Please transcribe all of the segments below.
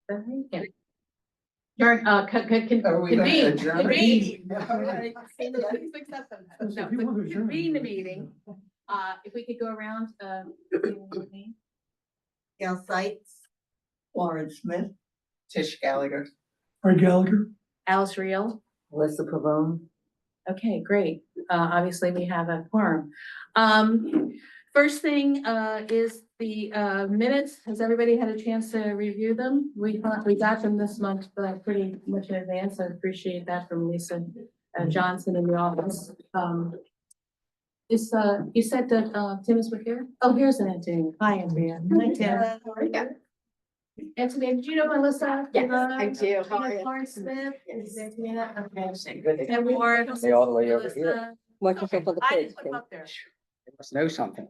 During, Are we gonna convene, adjourn? convene. All right. No, convene the meeting. If we could go around, Gail Sites, Warren Smith. Tish Gallagher. Art Gallagher. Alice Reel. Melissa Pavone. Okay, great. Obviously we have a quorum. First thing, is the, minutes. Has everybody had a chance to review them? We got them this month, but pretty much in advance. I appreciate that from Lisa Johnson in the office. You said that, Tim is here? Oh, here's Anthony. Hi, Andrea. Hi, Tim. Anthony, did you know Melissa? Yes, I do. How are you? Lauren Smith. Yes. Antonia? Okay. Good. And Warren. They all the way over here. Melissa. Microphone for the I kids. didn't put him up there. They must know something.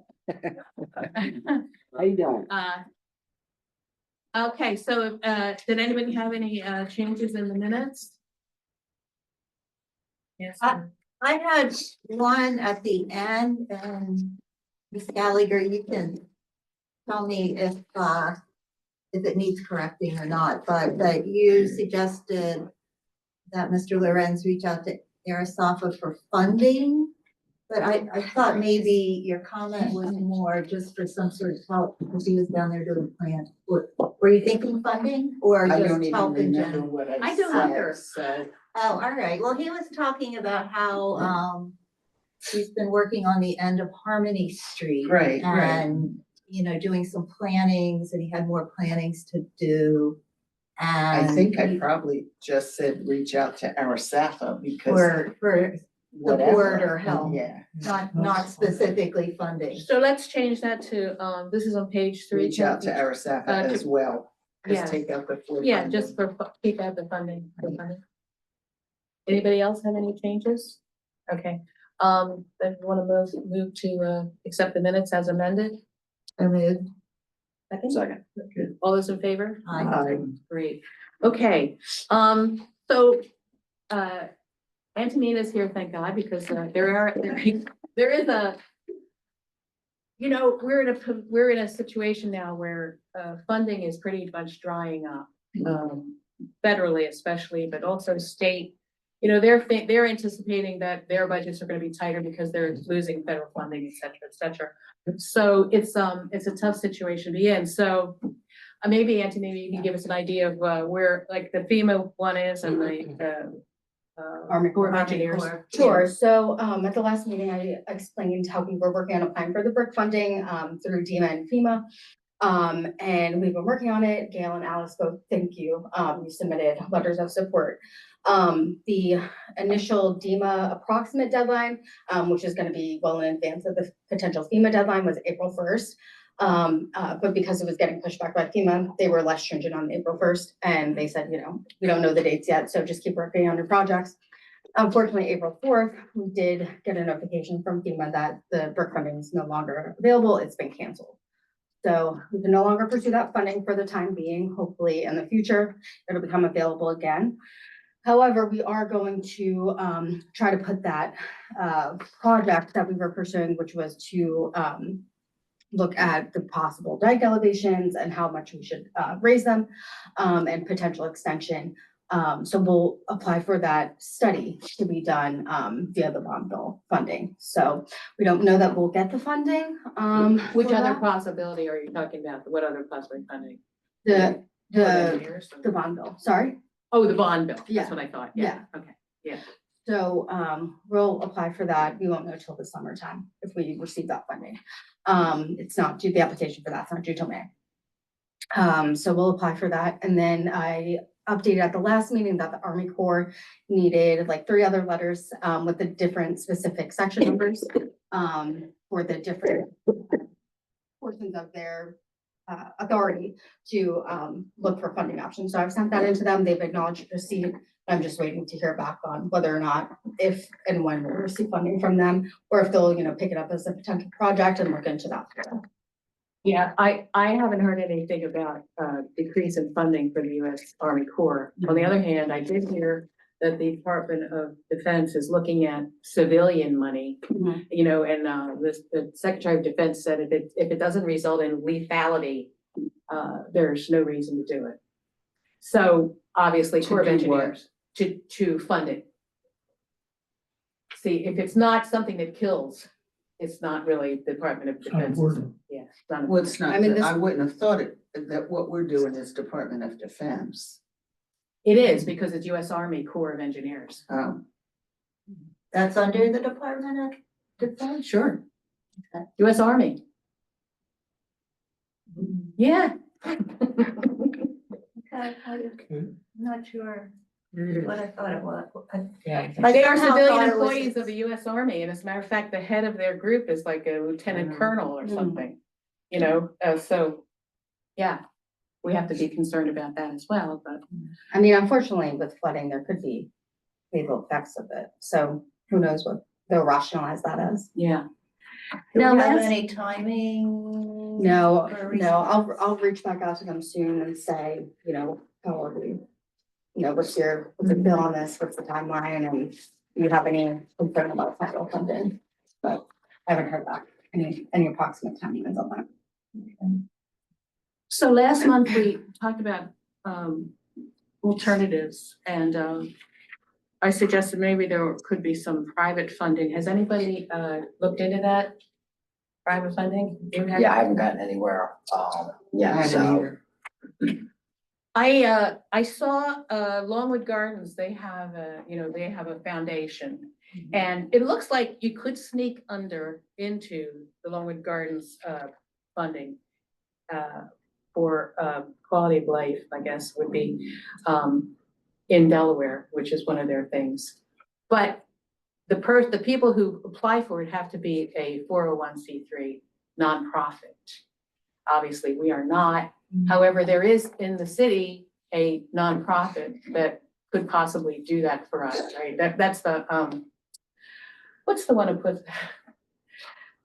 How you doing? Okay, so, did anybody have any, changes in the minutes? Yes. I had one at the end, and Ms. Gallagher, you can tell me if it needs correcting or not, but that you suggested that Mr. Lorenz reach out to Arisafa for funding. But I thought maybe your comment was more just for some sort of help because he was down there doing plans. Were you thinking funding or I just don't even help in remember general? what I I don't said, either. so. Oh, all right. Well, he was talking about how he's been working on the end of Harmony Street. Right, right. And, you know, doing some plannings, and he had more plannings to do. I And think I probably just said reach out to Arisafa because for whatever. support or help. Yeah, not specifically funding. So let's change that to, this is on page 3. reach out to Arisafa to- as well. yeah. Just take out the. full Yeah, funding. just for, keep out the funding. Anybody else have any changes? Okay, then you want to move to, accept the minutes as amended? I mean, Second? All those in favor? I, Great. Okay, so, Antonina's here, thank God, because, there is a, you know, we're in a situation now where, funding is pretty much drying up. Federally especially, but also state, you know, they're anticipating that their budgets are gonna be tighter because they're losing federal funding, et cetera, et cetera. So it's a tough situation to be in. So maybe Anthony, you can give us an idea of, where like the FEMA one is and the Army Corps of Engineers. Sure. So at the last meeting, I explained how we were working on applying for the brick funding through DEMA and FEMA. And we've been working on it. Gail and Alice both, thank you. You submitted letters of support. The initial DEMA approximate deadline, which is going to be well in advance of the potential FEMA deadline, was April 1st. But because it was getting pushed back by FEMA, they were less stringent on April 1st. And they said, you know, we don't know the dates yet, so just keep working on your projects. Unfortunately, April 4th, we did get a notification from FEMA that the brick funding is no longer available. It's been canceled. So we can no longer pursue that funding for the time being. Hopefully in the future, it'll become available again. However, we are going to try to put that project that we were pursuing, which was to look at the possible dike elevations and how much we should raise them and potential extension. So we'll apply for that study to be done via the bond bill funding. So we don't know that we'll get the funding. Which for other that. possibility are you talking about? What other possible funding? The Engineers? bond bill, sorry. Oh, the bond bill. Yeah. That's what I thought. Yeah. Okay. So we'll apply for that. We won't know till the summertime if we receive that funding. It's not due, the application for that's not due till May. So we'll apply for that. And then I updated at the last meeting that the Army Corps needed like 3 other letters with the different specific section numbers for the different portions of their authority to look for funding options. So I've sent that into them. They've acknowledged receipt. I'm just waiting to hear back on whether or not, if and when we'll receive funding from them, or if they'll, you know, pick it up as a potential project and look into that. Yeah, I haven't heard anything about decrease in funding for the U.S. Army Corps. On the other hand, I did hear that the Department of Defense is looking at civilian money, you know, and the Secretary of Defense said if it doesn't result in lethality, there's no reason to do it. So obviously To Corps of do what? Engineers to fund it. See, if it's not something that kills, it's not really the Department of Defense. Yeah. it's not Well, it's not, I mean, I wouldn't have thought that what we're doing is Department of Defense. It is because it's US Army Corps of Engineers. That's under the Department of Defense? Sure. US Army. Yeah. Okay, I'm not sure what I thought it was. They I are somehow civilian thought it was- employees of the US Army, and as a matter of fact, the head of their group is like a lieutenant colonel or something. You know, so, yeah, we have to be concerned about that as well, but. I mean, unfortunately, with flooding, there could be fatal effects of it. So who knows what they'll rationalize that as. Yeah. Do Now, we have last- any timing? No, for no, I'll reach back out to them soon and say, you know, how are we? You know, what's the bill on this? What's the timeline? And do you have any concern about federal funding? But I haven't heard back, any approximate timelines on that. So last month we talked about alternatives and I suggested maybe there could be some private funding. Has anybody looked into that? Private funding? You have? Yeah, I haven't gotten anywhere, I yeah, haven't so, either. I saw Longwood Gardens, they have they have a foundation. And it looks like you could sneak into the Longwood Gardens funding for quality of life, I guess, would be in Delaware, which is one of their things. But the people who apply for it have to be a 401c3 nonprofit. Obviously, we are not. However, there is in the city a nonprofit that could possibly do that for us, right? That's the what's the one who put,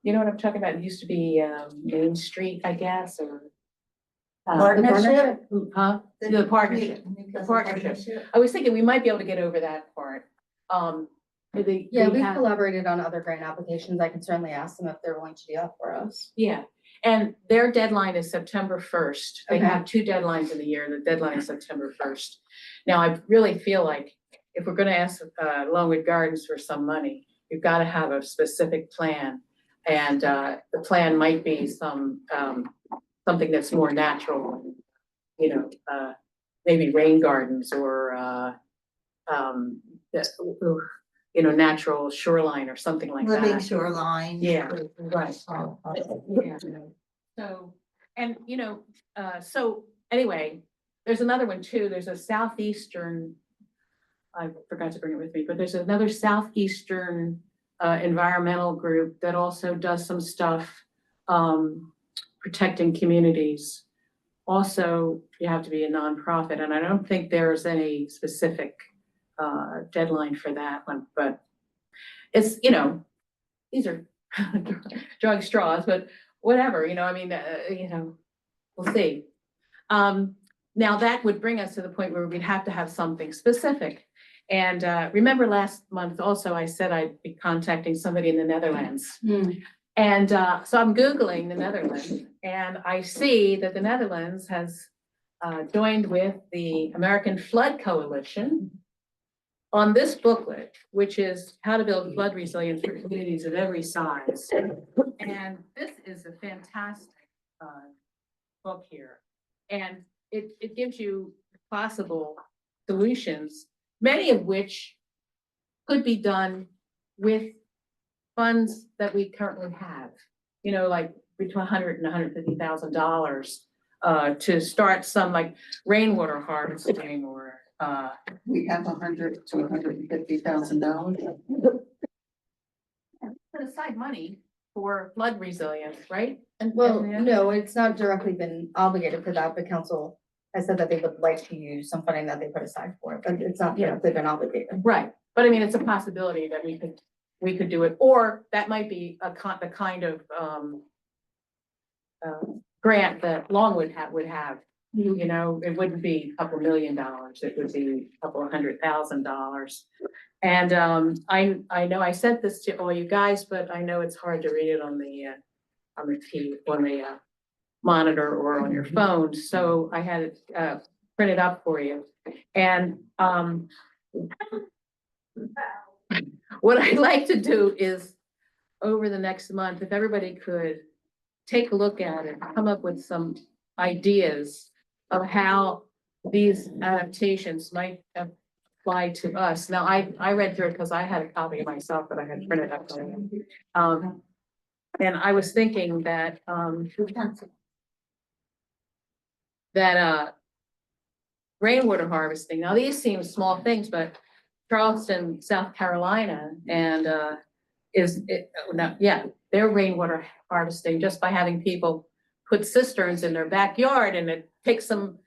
you know what I'm talking about? It used to be Main Street, I guess, or Partnership? huh? The partnership. Because of Partnership. I was thinking we might be able to get over that part. Yeah, we've have- collaborated on other grant applications. I can certainly ask them if they're willing to do that for us. Yeah, and their deadline is September 1st. They Okay. have 2 deadlines in the year. The deadline is September 1st. Now, I really feel like if we're gonna ask Longwood Gardens for some money, you've got to have a specific plan. And the plan might be something that's more natural, maybe rain gardens or natural shoreline or something like that. Living shoreline. Yeah, right. Oh, Yeah. So, and so anyway, there's another one too. There's a southeastern, I forgot to bring it with me, but there's another southeastern environmental group that also does some stuff protecting communities. Also, you have to be a nonprofit, and I don't think there's any specific deadline for that one, but it's, these are drawing straws, but whatever, we'll see. Now that would bring us to the point where we'd have to have something specific. And remember last month also, I said I'd be contacting somebody in the Netherlands. And so I'm Googling the Netherlands and I see that the Netherlands has joined with the American Flood Coalition on this booklet, which is how to build flood resilience for communities of every size. And this is a fantastic book here. And it gives you possible solutions, many of which could be done with funds that we currently have, like between $100,000 and $150,000 to start some like rainwater harvesting or We have $100,000 to $150,000. put aside money for flood resilience, right? And Well, yeah. no, it's not directly been obligated for that, but council has said that they would like to use some funding that they put aside for it, but it's not directly been obligated. Right, but I mean, it's a possibility that we could do it, or that might be the kind of grant that Longwood would have. It wouldn't be a couple $1 million, it would be a couple $100,000. And I know I sent this to all you guys, but I know it's hard to read it on the monitor or on your phone. So I had it print it up for you. And, what I'd like to do is, over the next month, if everybody could take a look at it, come up with some ideas of how these adaptations might apply to us. Now, I read through it because I had a copy of myself that I had printed up. And I was thinking that, rainwater harvesting, now these seem small things, but Charleston, South Carolina, and, they're rainwater harvesting just by having people put cisterns in their backyard, and it takes some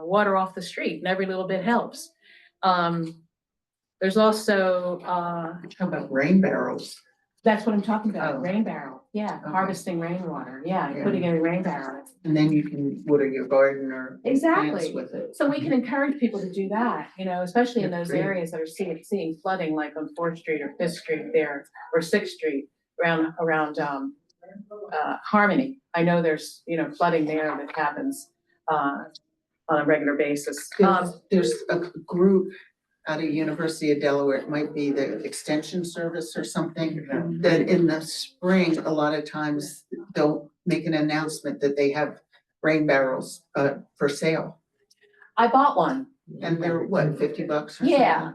water off the street, and every little bit helps. There's also, How about rain barrels? that's what I'm talking about, Oh. rain barrel, yeah, Okay. harvesting rainwater, yeah, Yeah. putting in a rain barrel. And then you can water your garden or plants Exactly. with it. So we can encourage people to do that, especially in Yeah, those great. areas that are seeing flooding, like on Fourth Street or Fifth Street there, or Sixth Street, around, Harmony. I know there's, flooding there that happens, on a regular basis. There's a group out of University of Delaware, it might be the Extension Service or something, that in the spring, a lot of times they'll make an announcement that they have rain barrels for sale. I bought one, And they're what, $50 or something? yeah.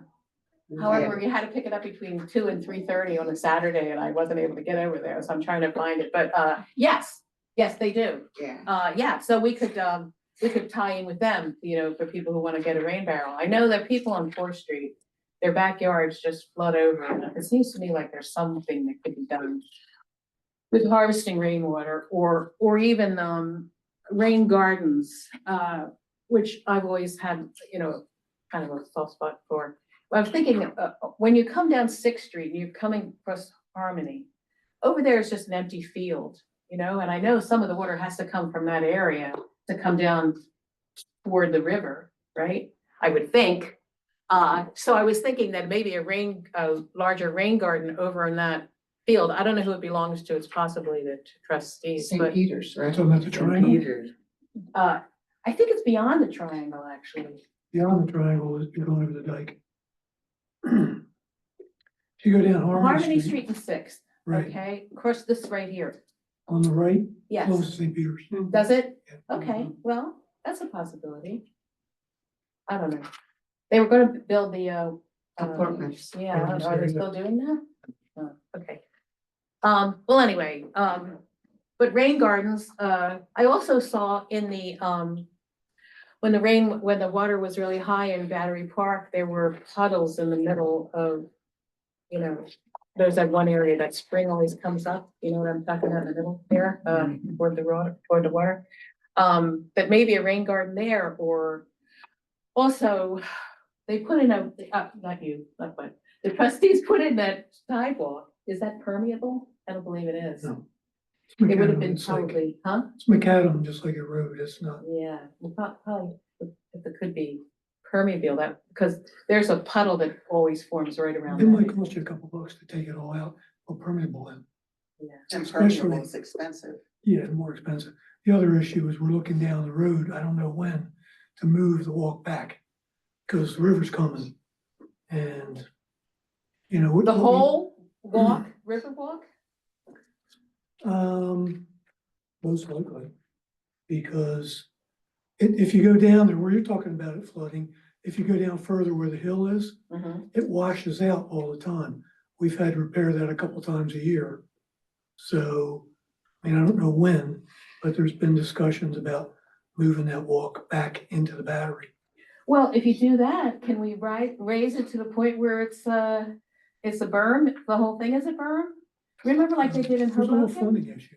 However, you had to pick it up between 2 and 3:30 on a Saturday, and I wasn't able to get over there, so I'm trying to find it, but, yes, they do. Yeah. So we could tie in with them, for people who want to get a rain barrel. I know that people on Fourth Street, their backyards just flood over, and it seems to me like there's something that could be done with harvesting rainwater, or even, rain gardens, which I've always had, kind of a soft spot for. I was thinking, when you come down Sixth Street and you're coming across Harmony, over there is just an empty field, and I know some of the water has to come from that area to come down toward the river, right? I would think. So I was thinking that maybe a larger rain garden over in that field. I don't know who it belongs to. It's possibly the trustees, St. but, Peter's, right? Talking about the St. triangle? Peter's. I think it's beyond the triangle, actually. Beyond the triangle is you're going over the dike. If you go down Harmony Harmony Street, Street and Sixth, right, okay? Of course, this right here. on the right, Yes. close to St. Peter's. Does it? Yeah. Okay, well, that's a possibility. I don't know. They were gonna build the, Apartments. yeah, I don't know. Are they Apartments, still doing that? Oh, okay. Well, anyway, but rain gardens, I also saw in the, when the water was really high in Battery Park, there were puddles in the middle of, there's that one area that spring always comes up, you know what I'm talking about in the middle there, toward the water. But maybe a rain garden there, or also they put in the trustees put in that sidewalk. Is that permeable? I don't believe it is. No. It would have been It's like- probably, huh? It's macadam, just like a road, it's not. Yeah, well, probably, if it could be permeable, because there's a puddle that always forms right around It might that. cost you a couple bucks to take it all out, or permeable in. Yeah. And Especially- permeable is expensive. Yeah, more expensive. The other issue is we're looking down the road, I don't know when, to move the walk back, because the river's coming. And, The whole walk, river walk? Most likely, because if you go down there where you're talking about it flooding, if you go down further where the hill is, Mhm. it washes out all the time. We've had to repair that a couple times a year. So, I don't know when, but there's been discussions about moving that walk back into the battery. Well, if you do that, can we raise it to the point where it's a berm? The whole thing is a berm? Remember like they did in There's a little Hoboken? funding issue.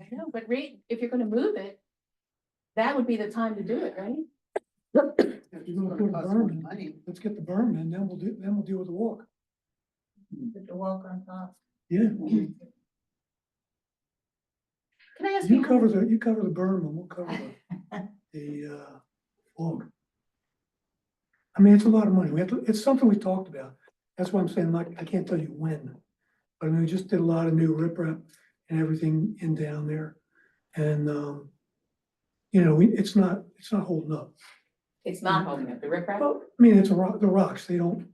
I know, but if you're gonna move it, that would be the time to do it, right? If you're gonna put a Costs berm more in, money. let's get the berm in, then we'll deal with the walk. Put the walk on top. Yeah, Can I ask you you? cover the berm and we'll cover the walk. It's a lot of money. It's something we talked about. That's why I'm saying, I can't tell you when. But we just did a lot of new riprap and everything in down there. And, you know, it's not holding up. It's not holding up the riprap? Well, I mean, it's a rock, the rocks, they don't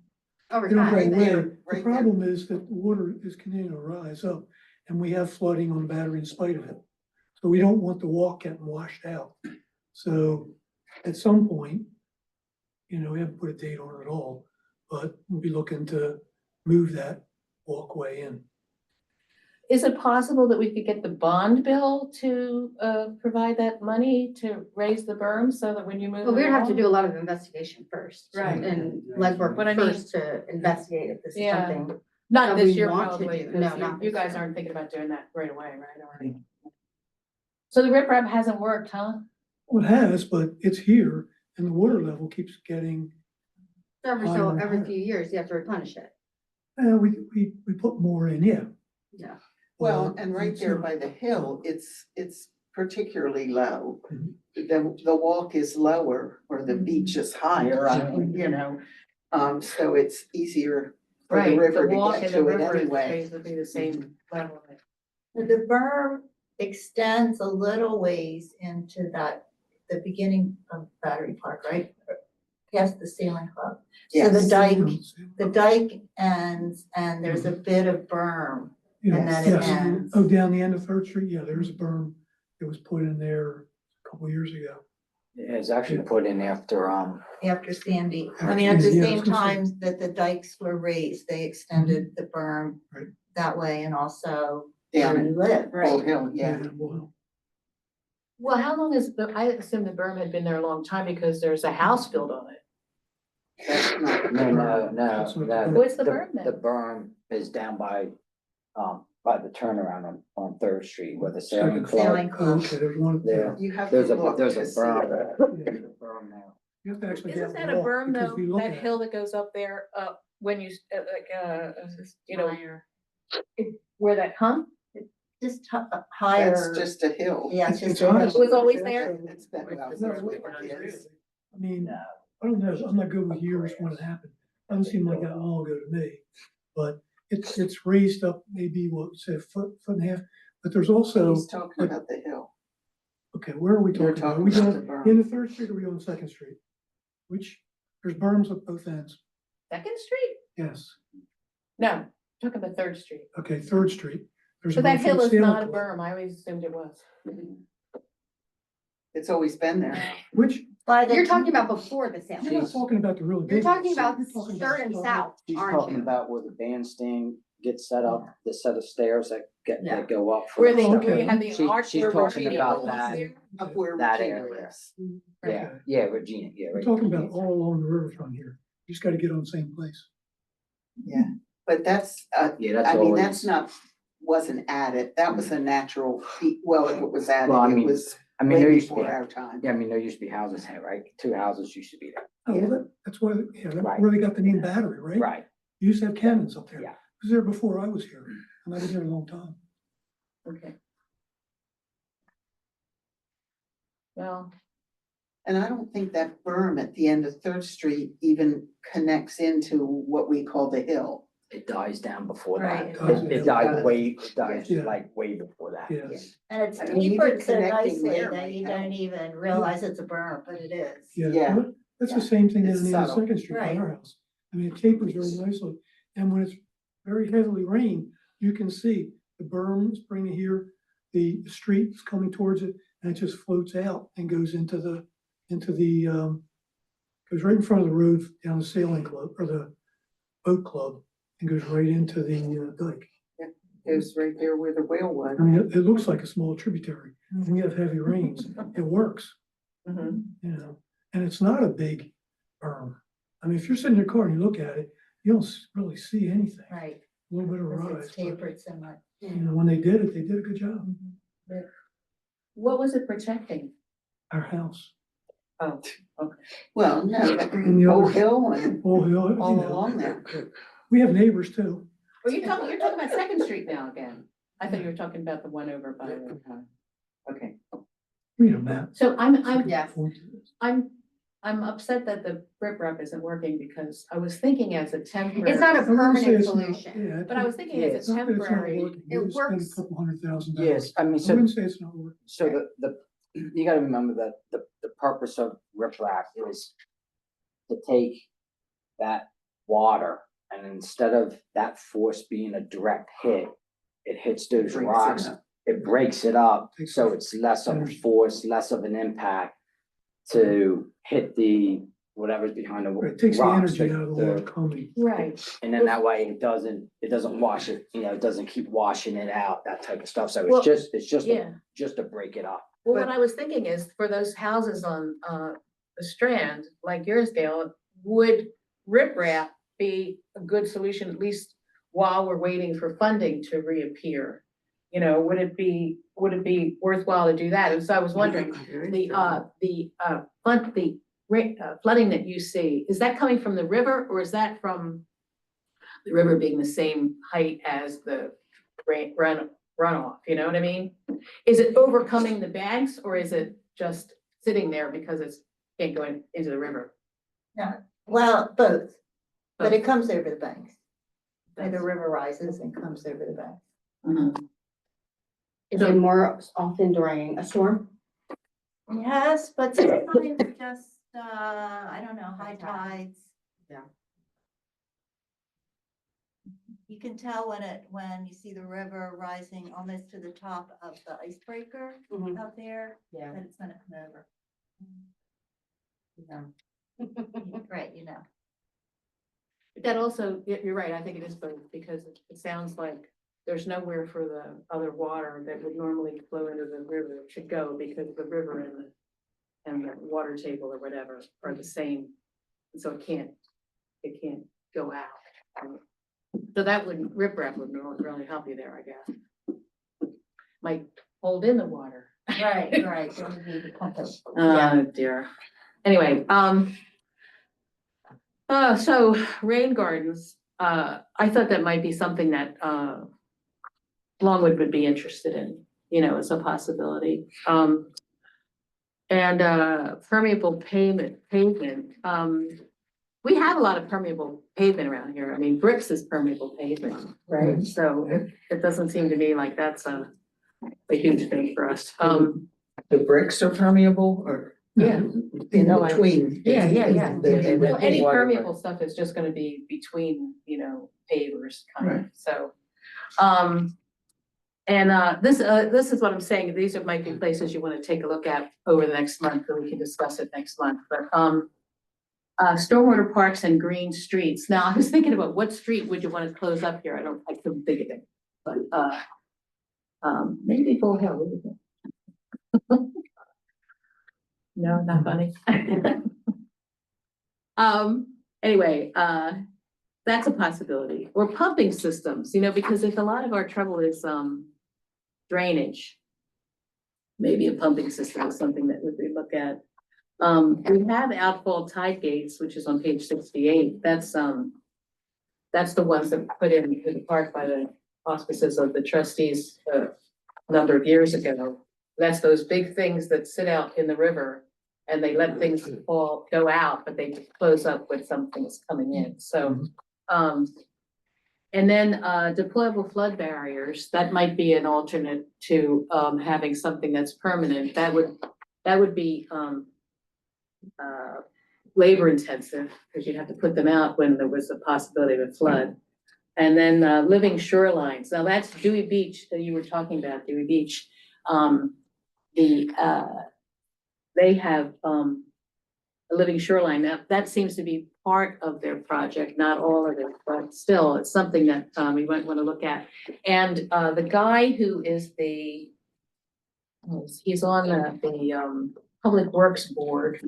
Over They don't go time. Right there, away. The right there. problem is that the water is continuing to rise up and we have flooding on the battery in spite of it. So we don't want the walk getting washed out. So at some point, you know, we haven't put a date on it at all, but we'll be looking to move that walkway in. Is it possible that we could get the bond bill to provide that money to raise the berm so that when you move? Well, we'd it have to along- do a lot of investigation first. Right. And legwork What I mean- first to investigate if this is Yeah. something. Not that this we year want to probably, do. because No, not you this guys year. aren't thinking about doing that right away, right? Already. So the riprap hasn't worked, huh? Well, it has, but it's here and the water level keeps getting, Every few years, you have to replenish it. we put more in, yeah. Yeah. Well, Uh, and right it's there not- by the hill, it's particularly low. Mhm. The walk is lower or the beach is higher, you know, so it's easier for the Right, river to walk get and the to it river is anyway. basically the same level. The berm extends a little ways into the beginning of Battery Park, right? Past the Sailing Club. So the Yes. dike ends and there's a bit of berm. Yeah, And then it yes. ends. Oh, down the end of Third Street, yeah, there's a berm that was put in there a couple years ago. It's actually put in after, After Sandy. I After mean, at the Sandy, yeah, I same was gonna say. time that the dikes were raised, they extended the berm Right. that way and also Down where you live. Old Hill, yeah. Well, Well, how long is I assume the berm had been there a long time because there's a house built on it. That's not, no, That's what the- What's the berm then? The berm is down by the turnaround on Third Street where the sailing club. Sailing Oh, Club. okay, there's one, There. you have There's to a, look there's to a see. berm. Yeah. There's a berm now. you have to actually Isn't have that a a walk, berm because though, we look that at it. hill that goes up there, when you, you know, where that, huh? Just higher. That's just a hill. Yeah, It's just. high. a- It was always there? It's been, well, No, forever it it is. I mean, No. I don't know, I'm not good with years when it happened. Doesn't seem like that long ago to me. But it's raised up maybe, what, say a foot and a half, but there's also, He's talking about the hill. okay, where are we You're talking about? Are talking we about going the berm. in the Third Street or are we on Second Street? Which, there's berms at both ends, Second Street? yes. No, talking about Third Street. Okay, Third Street. There's So that berm for the hill is Sailing not a Club. berm, I always assumed it was. It's always been there. Which, By the. You're talking about before the sale. you're not talking about the really big. You're talking ones. about You're talking third and about- south, She's aren't talking you? about where the bandstand gets set up, the set of stairs Yeah. that go up. Where they, Okay. where you have the She- arch. she's where talking Regina about goes that. there. Up where That Regina area. lives. Yeah, Okay. yeah, Regina, yeah. We're right. talking about all along the riverfront here. You just gotta get on the same place. Yeah, but that's, Yeah, that's I mean, always. that's not, wasn't added. That was a natural, well, if it was Well, I added, it mean, was I mean, way there used to be, before our time. yeah, I mean, there used to be houses here, right? Two houses used to be there. Oh, well, that's why, yeah, that's Right. where they got the name Battery, right? Right, You used to have cannons up there. Yeah. It was there before I was here, and I've been here a long time. Okay. Well, And I don't think that berm at the end of Third Street even connects into what we call the hill. it dies down before Right. that. It dies Yeah. like way before that. Yes, And it's I mean, even tapered so connecting nicely there that might you help. don't even realize it's a berm, but it is. yeah. Yeah. Well, that's the Yeah. same thing down It's the end of subtle. Second Street by Right. our house. I mean, it tapers very nicely, and when it's very heavily rained, you can see the berm is bringing here, the street is coming towards it, and it just floats out and goes into the, goes right in front of the road down the sailing club, or the boat club, and goes right into the dike. It was right there where the whale was. I mean, it looks like a small tributary. When you have heavy rains, it works, mhm. you know, and it's not a big berm. I mean, if you're sitting in your car and you look at it, you don't really see anything. Right, A little bit of because rise, it's but, tapered so much. you know, when they did a good job. What was it protecting? Our house. Oh, Well, no, And the Old other, Hill and all, you all know, along there. we have neighbors too. well, you're talking about Second Street now again. I thought you were talking about the one over by, okay. We know, Matt. So I'm, Yes. I'm upset that the riprap isn't working because I was thinking as a temporary. It's not a I wouldn't say permanent it's not- solution. yeah, But I was thinking Yeah, as a not that it's not temporary. working. It We just spent works. a couple $100,000. Yes, I mean, I so, wouldn't say it's not working. so you gotta remember that the purpose of riprap is to take that water and instead of that force being a direct hit, it hits those Breaks it rocks, up. it breaks it up, Takes so it- it's less of a force, less of an impact to hit the, whatever's behind the It takes the rocks, energy out of the water coming. Right. and then that way it doesn't wash it, it doesn't keep washing it out, that type of stuff, so Well, it's just, Yeah. just to break it up. Well, what I was thinking is for those houses on, the Strand, like yours, Gail, would riprap be a good solution, at least while we're waiting for funding to reappear? You know, would it be worthwhile to do that? And so I was wondering, flooding that you see, is that coming from the river or is that from the river being the same height as the runoff, you know what I mean? Is it overcoming the banks or is it just sitting there because it's can't go into the river? Well, both, but it comes over the banks. And the river rises and comes over the banks. Mhm. Is it more often during a storm? Yes, but sometimes just, I don't know, high tides. Yeah. You can tell when you see the river rising almost to the top of the icebreaker out there, Yeah. that it's gonna come over. Right, you know. But that also, you're right, I think it is both, because it sounds like there's nowhere for the other water that would normally flow into the river should go, because the river and the water table or whatever are the same. And so it can't go out. So that wouldn't, riprap would really help you there, I guess. Might hold in the water. Right, right. That would be the compass. Oh dear. Anyway, so rain gardens, I thought that might be something that, Longwood would be interested in, as a possibility. And, permeable pavement, we have a lot of permeable pavement around here. I mean, bricks is permeable pavement, right? So it doesn't seem to me like that's a huge thing for us. The bricks are permeable or? Yeah. In between. Yeah. The- Well, any permeable stuff is just gonna be between, pavers kind of, Right. so. This is what I'm saying, these might be places you wanna take a look at over the next month, and we can discuss it next month, but, stormwater parks and green streets. Now, I was thinking about what street would you wanna close up here? I couldn't think of it, but, maybe Bull Hill, what do you think? No, not funny. Anyway, that's a possibility, or pumping systems, because if a lot of our trouble is, drainage. Maybe a pumping system is something that we look at. We have outfall tide gates, which is on page 68, that's the ones that put in the park by the auspices of the trustees a number of years ago. That's those big things that sit out in the river and they let things go out, but they close up with some things coming in, so. And then, deployable flood barriers, that might be an alternate to, having something that's permanent, that would be, labor intensive, because you'd have to put them out when there was a possibility of a flood. And then, living shorelines, now that's Dewey Beach that you were talking about, Dewey Beach. They have, a living shoreline, now that seems to be part of their project, not all of it, but still, it's something that, we might wanna look at. And, the guy who is he's on the Public Works Board,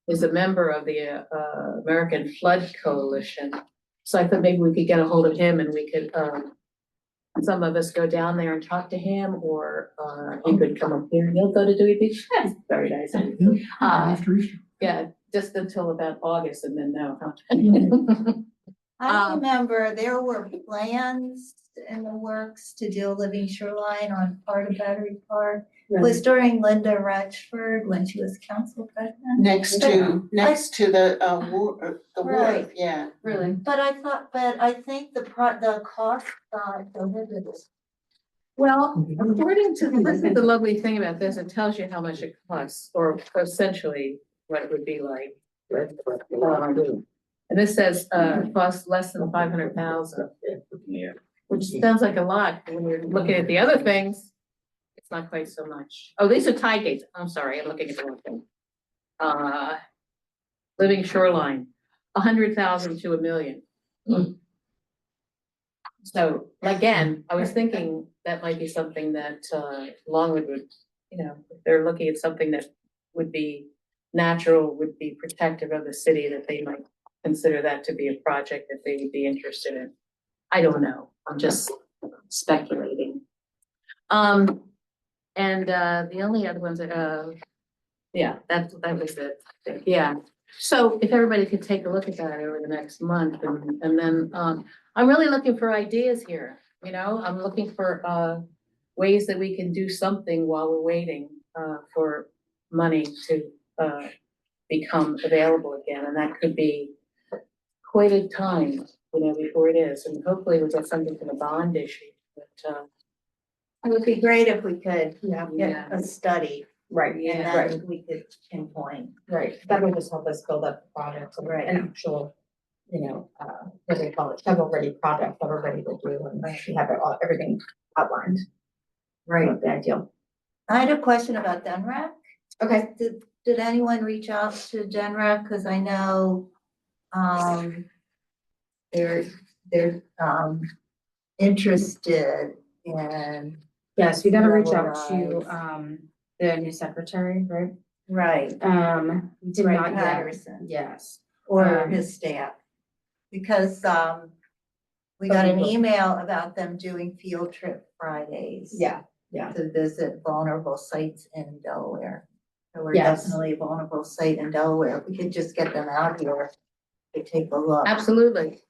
is a member of the, American Flood Coalition. So I thought maybe we could get a hold of him and we could, some of us go down there and talk to him, or, he could come up here. You'll go to Dewey Beach? That's very nice. After Easter. Yeah, just until about August and then no. I remember there were plans in the works to do a living shoreline on part of Battery Park. It was during Linda Ratchford when she was council president. Next to the, the Right. wharf, yeah. Really? But I think the cost prohibitive. Well, according to, this is the lovely thing about this, it tells you how much it costs, or essentially what it would be like. And this says, costs less than 500,000. Yeah. Which sounds like a lot, when you're looking at the other things, it's not quite so much. Oh, these are tide gates, I'm sorry, I'm looking at the wrong thing. Living shoreline, 100,000 to 1 million. So again, I was thinking that might be something that Longwood would, you know, if they're looking at something that would be natural, would be protective of the city, that they might consider that to be a project that they would be interested in. I don't know, I'm just speculating. And the only other ones, yeah, that was it, yeah. So if everybody could take a look at that over the next month, and then, I'm really looking for ideas here, you know, I'm looking for, ways that we can do something while we're waiting, for money to, become available again, and that could be quite a time, you know, before it is, and hopefully we'll get something from the bond issue, but, It would be great if we could Yeah, get a study right, and Yeah. then we could pinpoint. right. That would just help us build up the project, so Right. an actual, you know, what do they call it, shovel-ready project that we're ready to do, and we have it all, everything outlined. Right. That'd be ideal. I had a question about Denrac. Okay, Did anyone reach out to Denrac? Cause I know, they're, interested in, yes, we gotta reach out Right. to, the new secretary, right? right, We did Right, not yet, Patterson. yes. or his staff. Because, we got an email about them doing field trip Fridays. Yeah, yeah. To visit vulnerable sites in Delaware. So we're Yes. definitely a vulnerable site in Delaware. If we could just get them out here to take a look. absolutely.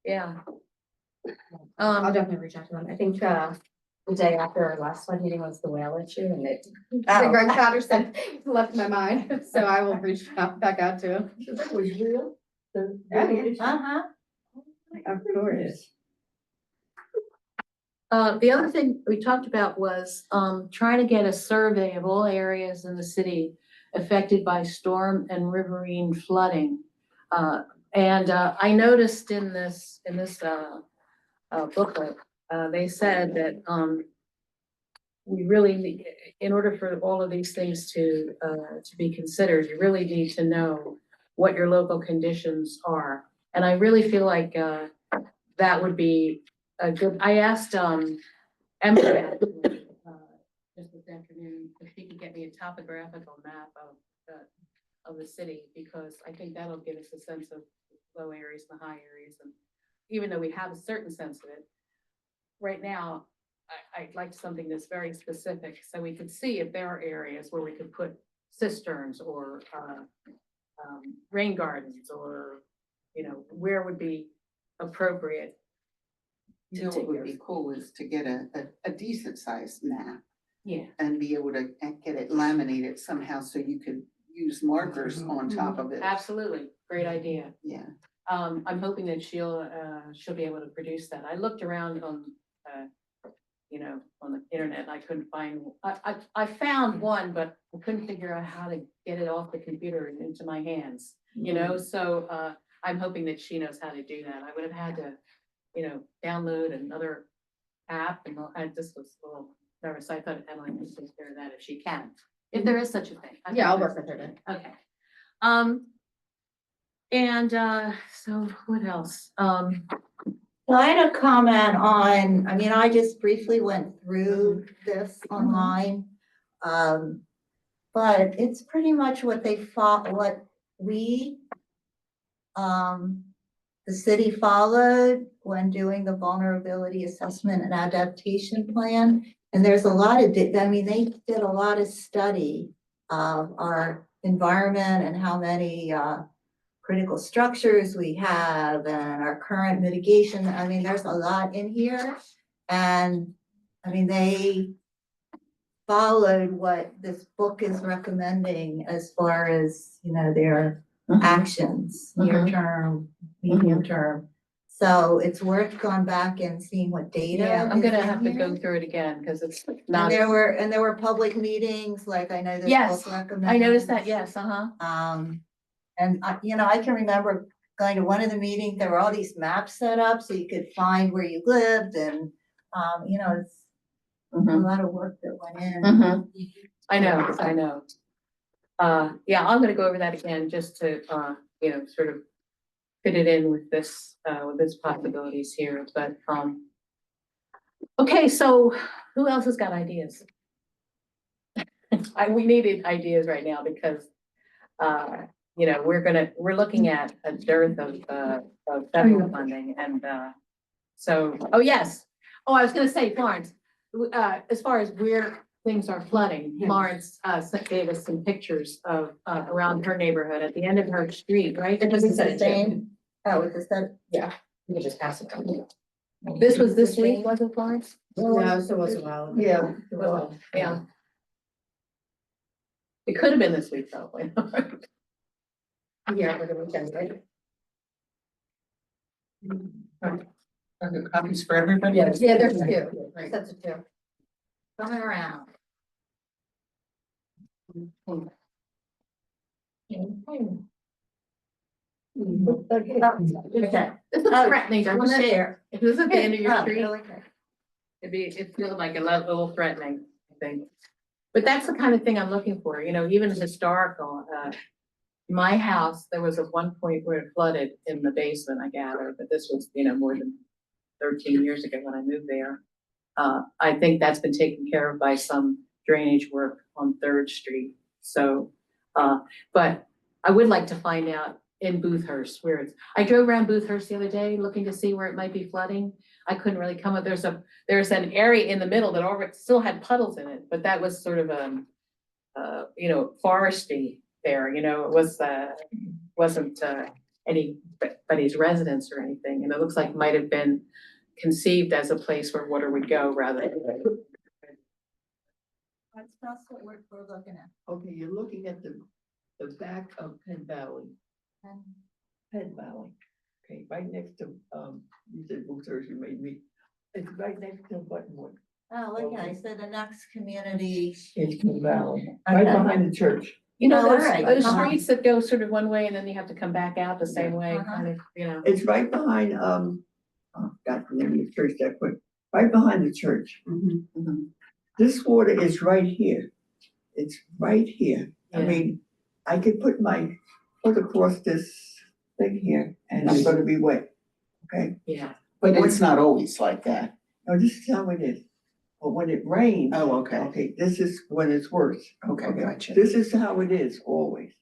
Yeah. I'll definitely reach out to them. I think, the day after our last flood meeting was the whale issue, and it, Oh. Greg Patterson left my mind, so I will reach back out to him. That was real? Uh-huh. Of course. The other thing we talked about was, trying to get a survey of all areas in the city affected by storm and riverine flooding. I noticed in this booklet, they said that, we really need, in order for all of these things to be considered, you really need to know what your local conditions are. And I really feel like, that would be a good, I asked, Emma, just this afternoon, if she could get me a topographical map of the city, because I think that'll give us a sense of low areas and the high areas, and even though we have a certain sense of it, right now, I'd like something that's very specific, so we could see if there are areas where we could put cisterns or rain gardens, or, you know, where would be appropriate. You know, what would be cool is to get a decent sized map Yeah. and be able to get it laminated somehow so you could use markers on top of it. Absolutely, great idea. Yeah. I'm hoping that she'll be able to produce that. I looked around on, you know, on the internet, and I couldn't find, I found one, but I couldn't figure out how to get it off the computer and into my hands, you know, so, I'm hoping that she knows how to do that. I would have had to, you know, download another app, and I just was a little nervous. I thought Emily could take care of that if she can, if there is such a thing. Yeah, I'll work with her then. Okay. So what else? So I had a comment on, I mean, I just briefly went through this online. But it's pretty much what they fought, what we, the city followed when doing the vulnerability assessment and adaptation plan. And there's a lot of, I mean, they did a lot of study of our environment and how many, critical structures we have and our current mitigation. I mean, there's a lot in here. And I mean, they followed what this book is recommending as far as, you know, their actions, near term, medium term. So it's worth going back and seeing what data. Yeah, I'm is gonna in have to go here. through it again, because it's And not, there were public meetings, like I know there's Yes, both I noticed that, recommends. yes, And you know, I can remember going to one of the meetings, there were all these maps set up so you could find where you lived and, you know, it's a Mhm. lot of work that went in. Mhm. I know. Yeah, I'm gonna go over that again, just to, sort of fit it in with this possibilities here, but, okay, so who else has got ideas? We needed ideas right now because, we're looking at a dearth of federal funding and, so, oh, yes. Oh, I was gonna say, Florence, as far as where things are flooding, Florence, gave us some pictures of, around her neighborhood at the end of her street, right? It was the same, oh, it was the Yeah, you can just pass it down. This was this week, was it, Florence? No, so it was a while. ago. Yeah. Well, yeah. It could have been this week, probably. Yeah, for the weekend, right? Are there copies for everybody? Yeah, there's two, sets of two. coming around. This is threatening, I'll doesn't it? share. If this is the end of your Oh, street, okay. it feels like a little threatening, I think. But that's the kind of thing I'm looking for, even historical, my house, there was at one point where it flooded in the basement, I gather, but this was, more than 13 years ago when I moved there. I think that's been taken care of by some drainage work on Third Street. So, but I would like to find out in Boothurst where I drove around Boothurst the other day looking to see where it might be flooding. I couldn't really come up. There's an area in the middle that already still had puddles in it, but that was sort of, foresty there, it wasn't, anybody's residence or anything. And it looks like might have been conceived as a place where water would go rather than. That's what we're looking at. Okay, you're looking at the back of Penn Valley, Penn Valley. Okay, right next to, you said Boothurst, you made me, it's right next to Buttonwood. Oh, okay, so the next community. It's Penn Valley, right Okay. behind the church. Oh, all Those, right. those Uh-huh. streets that go sort of one way and then you have to come back out the same way, Uh-huh. kind of, It's right behind, oh, God, the name of the church that quick, right behind the church. This water is right here. It's right here. I Yeah. mean, I could put my foot across this thing here and I'm gonna be wet, okay? yeah. But it's not always like that. No, this is how it is. But when it rains. Oh, okay. Okay, this is when it's worse. Okay, gotcha. This is how it is always.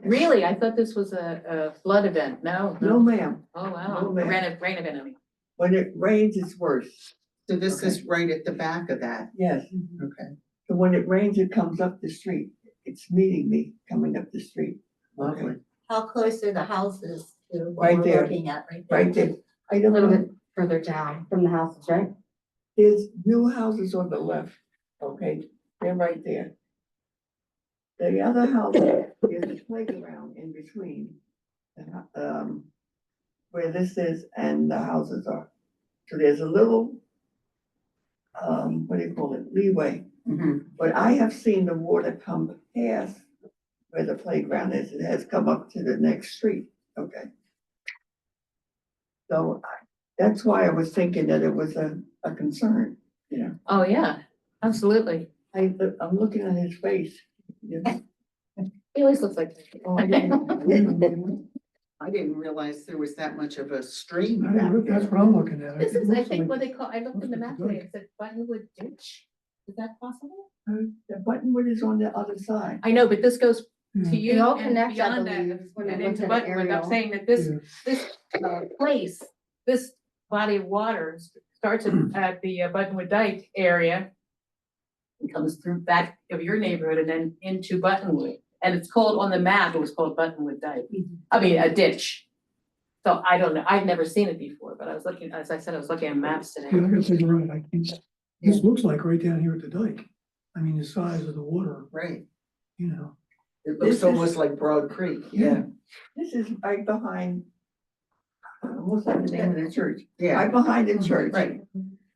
Really? I thought this was a flood event. No. No, ma'am. Oh, wow. No, ma'am. Rain event, I mean. When it rains, it's worse. So this Okay. is right at the back of that. Yes. Okay, So when it rains, it comes up the street. It's meeting me coming up the street. lovely. How close are the houses to what Right we're there. looking at right there? Right there. I A don't little know. bit further down from the houses, right? There's new houses on the left, okay? They're right there. The other house, there's a playground in between. Where this is and the houses are. So there's a little, what do you call it, leeway. Mhm. But I have seen the water come past where the playground is. It has come up to the next street, okay? So that's why I was thinking that it was a concern, Oh, yeah, absolutely. I'm looking at his face. you know. He always looks like. Oh, I didn't- I didn't realize there was that much of a stream I back don't know, That's there. what I'm looking at. This It is, I looks think, like- what they call, I looked in the looks map like a today, it said Buttonwood Ditch. Is that possible? The Buttonwood is on the other side. I know, but this goes Yeah. to They you all and connect, I beyond that, believe, when I and looked into at the Buttonwood. I'm aerial. saying that this, Yeah. this place, this body of water starts at the Buttonwood Dyke area. It comes through back of your neighborhood and then into Buttonwood. And it's called, on the map, it was called Buttonwood Dyke. I mean, a ditch. So I don't know, I've never seen it before, but I was looking, as I said, I was looking at maps Yeah, I today. gotta figure out, I can't, this looks like right down here at the dike. I mean, the size of the water, Right. you know. It looks almost like Broad Creek, yeah. This is right behind what's that, the name of the church? Yeah, Right behind the church. right.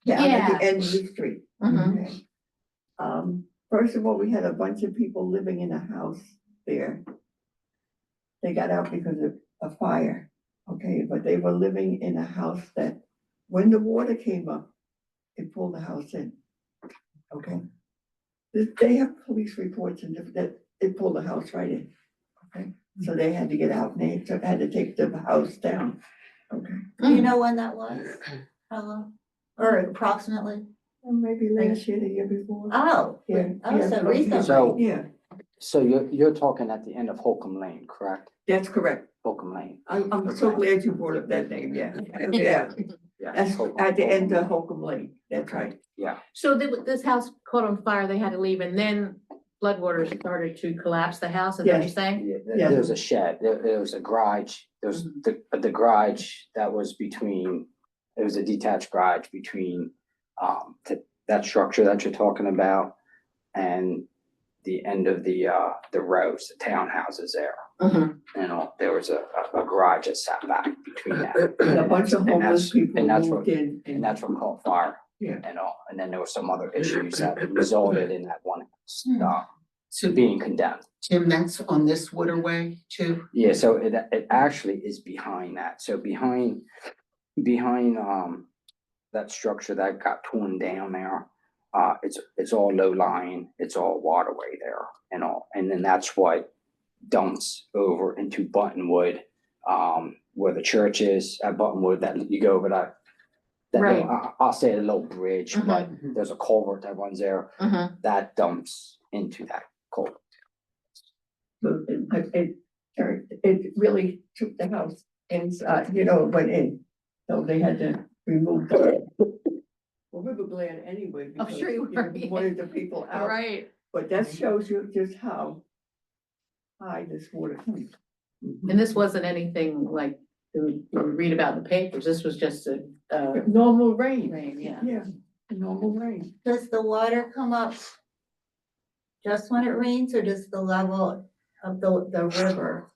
Down at Yeah. the end of the street. Mhm. Okay. First of all, we had a bunch of people living in a house there. They got out because of a fire, okay, but they were living in a house that, when the water came up, it pulled the house in, okay? They have police reports and that it pulled the house right in, okay? So they had to get out and they had to take the house down, okay? Do you know when that was? How long? Or approximately? Maybe last year, the year before. Oh, Yeah. oh, yeah, so but- recently. So- Yeah, So you're talking at the end of Holcomb Lane, correct? that's correct. Holcomb Lane. I'm so glad you brought up that name, yeah, yeah. That's at the end of Holcomb Lane, that's right. So this house caught on fire, they had to leave, and then floodwaters started to collapse the house, is that what you're saying? Yeah. There was a shed, there was a garage, there was the garage that was between, it was a detached garage between, that structure that you're talking about and the end of the rows, the townhouses there. Mhm. You know, there was a garage that sat back between that. And a bunch of And homeless that's- people and that's moved what- in. And that's what caught fire. Yeah. And all, and then there were some other issues that resulted in that one house, So being condemned. Tim, that's on this waterway too? Yeah, so it actually is behind that, so behind, that structure that got torn down there. It's all low lying, it's all waterway there and all, and then that's what dumps over into Buttonwood. Where the church is at Buttonwood, that you go over that. Right. I'll say a little bridge, but Mhm. there's a culvert that runs there, Mhm. that dumps into that culvert. So it really took the house inside, went in, so they had to remove the. Well, we were glad anyway, I'm because, sure you were, yeah. wanted the people out, Right, but that shows you just how high this water comes. and this wasn't anything like you would read about in the papers, this was just a, Normal rain, rain, yeah. yeah, normal rain. Does the water come up just when it rains, or does the level of the river,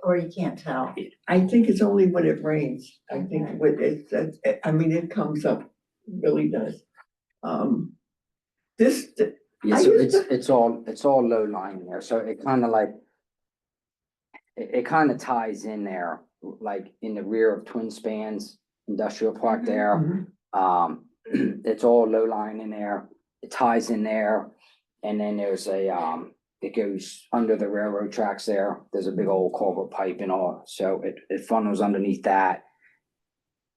or you can't tell? I think it's only when it rains, I think with it comes up, really does. This, Yeah, I so used it's all low lying there, so it kind of like. It kind of ties in there, like in the rear of Twin Spans Industrial Park there. Mhm. It's all low lying in there, it ties in there. And then there's it goes under the railroad tracks there, there's a big old culvert pipe and all, so it funnels underneath that.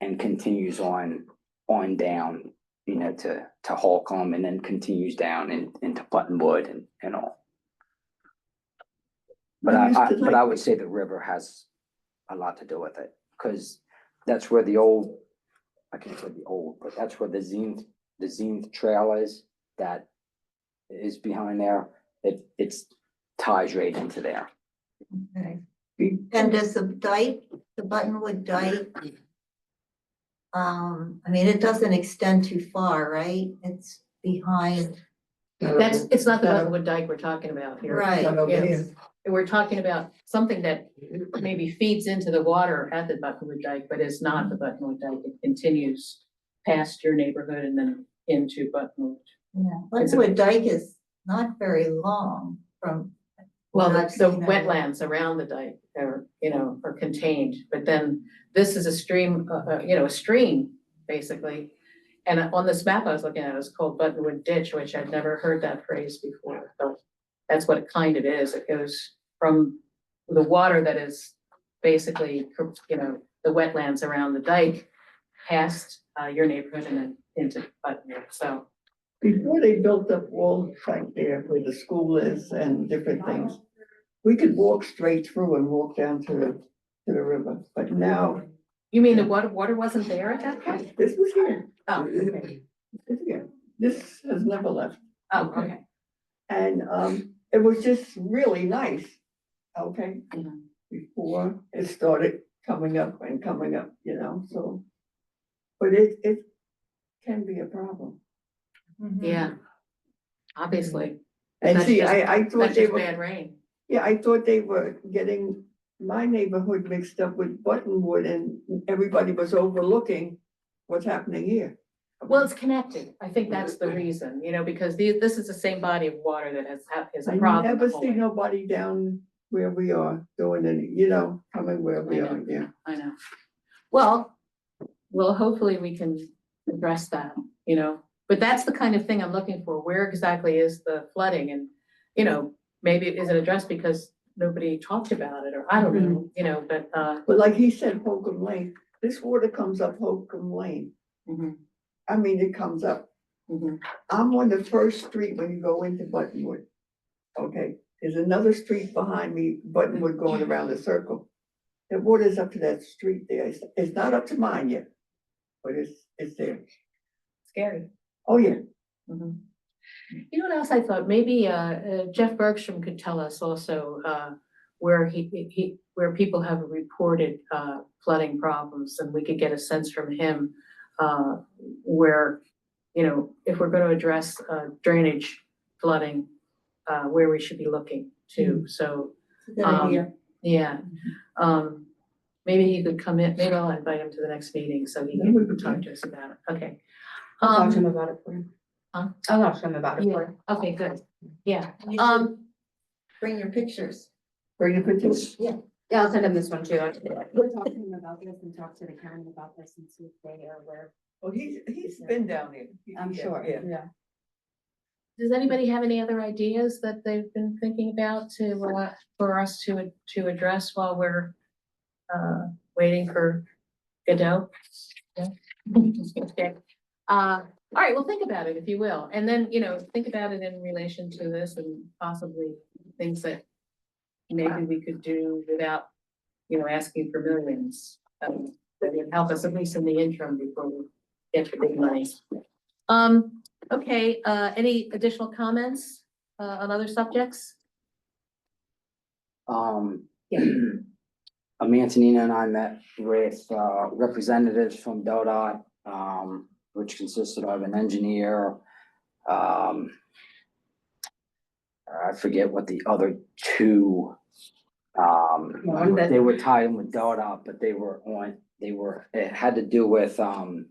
And continues on down, to Holcomb and then continues down into Buttonwood and all. But I used to but I like- would say the river has a lot to do with it, because that's where the old, I can't say the old, but that's where the Zenith Trail is, that is behind there. It's ties right into there. Okay. And does the dike, the Buttonwood dike? It doesn't extend too far, right? It's behind. It's not the Buttonwood Dike we're talking about here. Right. Not over Yeah. here. We're talking about something that maybe feeds into the water at the Buttonwood Dike, but is not the Buttonwood Dike. It continues past your neighborhood and then into Buttonwood. Yeah, Buttonwood dike is not very long from. Well, what I've the seen of it. wetlands around the dike are contained, but then this is a stream, a stream, basically. And on this map I was looking at, it's called Buttonwood Ditch, which I'd never heard that phrase before. So that's what it kind of is. It goes from the water that is basically, the wetlands around the dike past your neighborhood and then into Buttonwood, so. Before they built up walls back there where the school is and different things, we could walk straight through and walk down to the river, but now, You mean the water wasn't there at that point? this was here, Oh, okay. this here, this has never left. Oh, okay. And, it was just really nice, okay? Mhm. Before it started coming up, so. But it can be a problem. Yeah. Obviously, And That's see, just- I thought that's they just were, bad rain. yeah, I thought they were getting my neighborhood mixed up with Buttonwood and everybody was overlooking what's happening here. Well, it's connected. I think that's the reason, because this is the same body of water that is a I problem. never the whole see way. nobody down where we are doing any, coming where we I are, know. yeah. I know. Well, hopefully we can address that, but that's the kind of thing I'm looking for. Where exactly is the flooding? And, maybe is it addressed because nobody talked about it, or I don't know, but, But like he said, Holcomb Lane, this water comes up Holcomb Lane. mhm, I mean, it comes up. mhm. I'm on the first street when you go into Buttonwood. Okay, there's another street behind me, Buttonwood going around the circle. The water's up to that street there. It's not up to mine yet, but it's there. Scary. Oh, yeah. Mhm. You know what else I thought? Maybe Jeff Bergstrom could tell us also where where people have reported flooding problems, and we could get a sense from him where, if we're going to address drainage flooding, where we should be looking too. So, Good idea. yeah. Maybe he could come in, maybe I'll invite him to the next meeting so he That would can be talk good. to us about it. Okay. I'll talk to him about it for you. Huh? I'll talk to him about it Yeah, for you. okay, good. Yeah. You should bring your pictures. Bring the pictures. Yeah, I'll send him this one too. We'll talk to him about this and talk to the county about this and see if they are aware. Well, he's been down there. I'm sure, yeah. Does anybody have any other ideas that they've been thinking about for us to address while we're waiting for Godot? Yeah. Okay. All right, well, think about it if you will, and then, think about it in relation to this and possibly things that maybe we could do without, asking for millions. That would help us at least in the interim before we get the big money. Okay, any additional comments on other subjects? Yeah. Antonina and I met with representatives from DODOT, which consisted of an engineer. I forget what the other two, they were tied in with DODOT, but it had to do with, oh,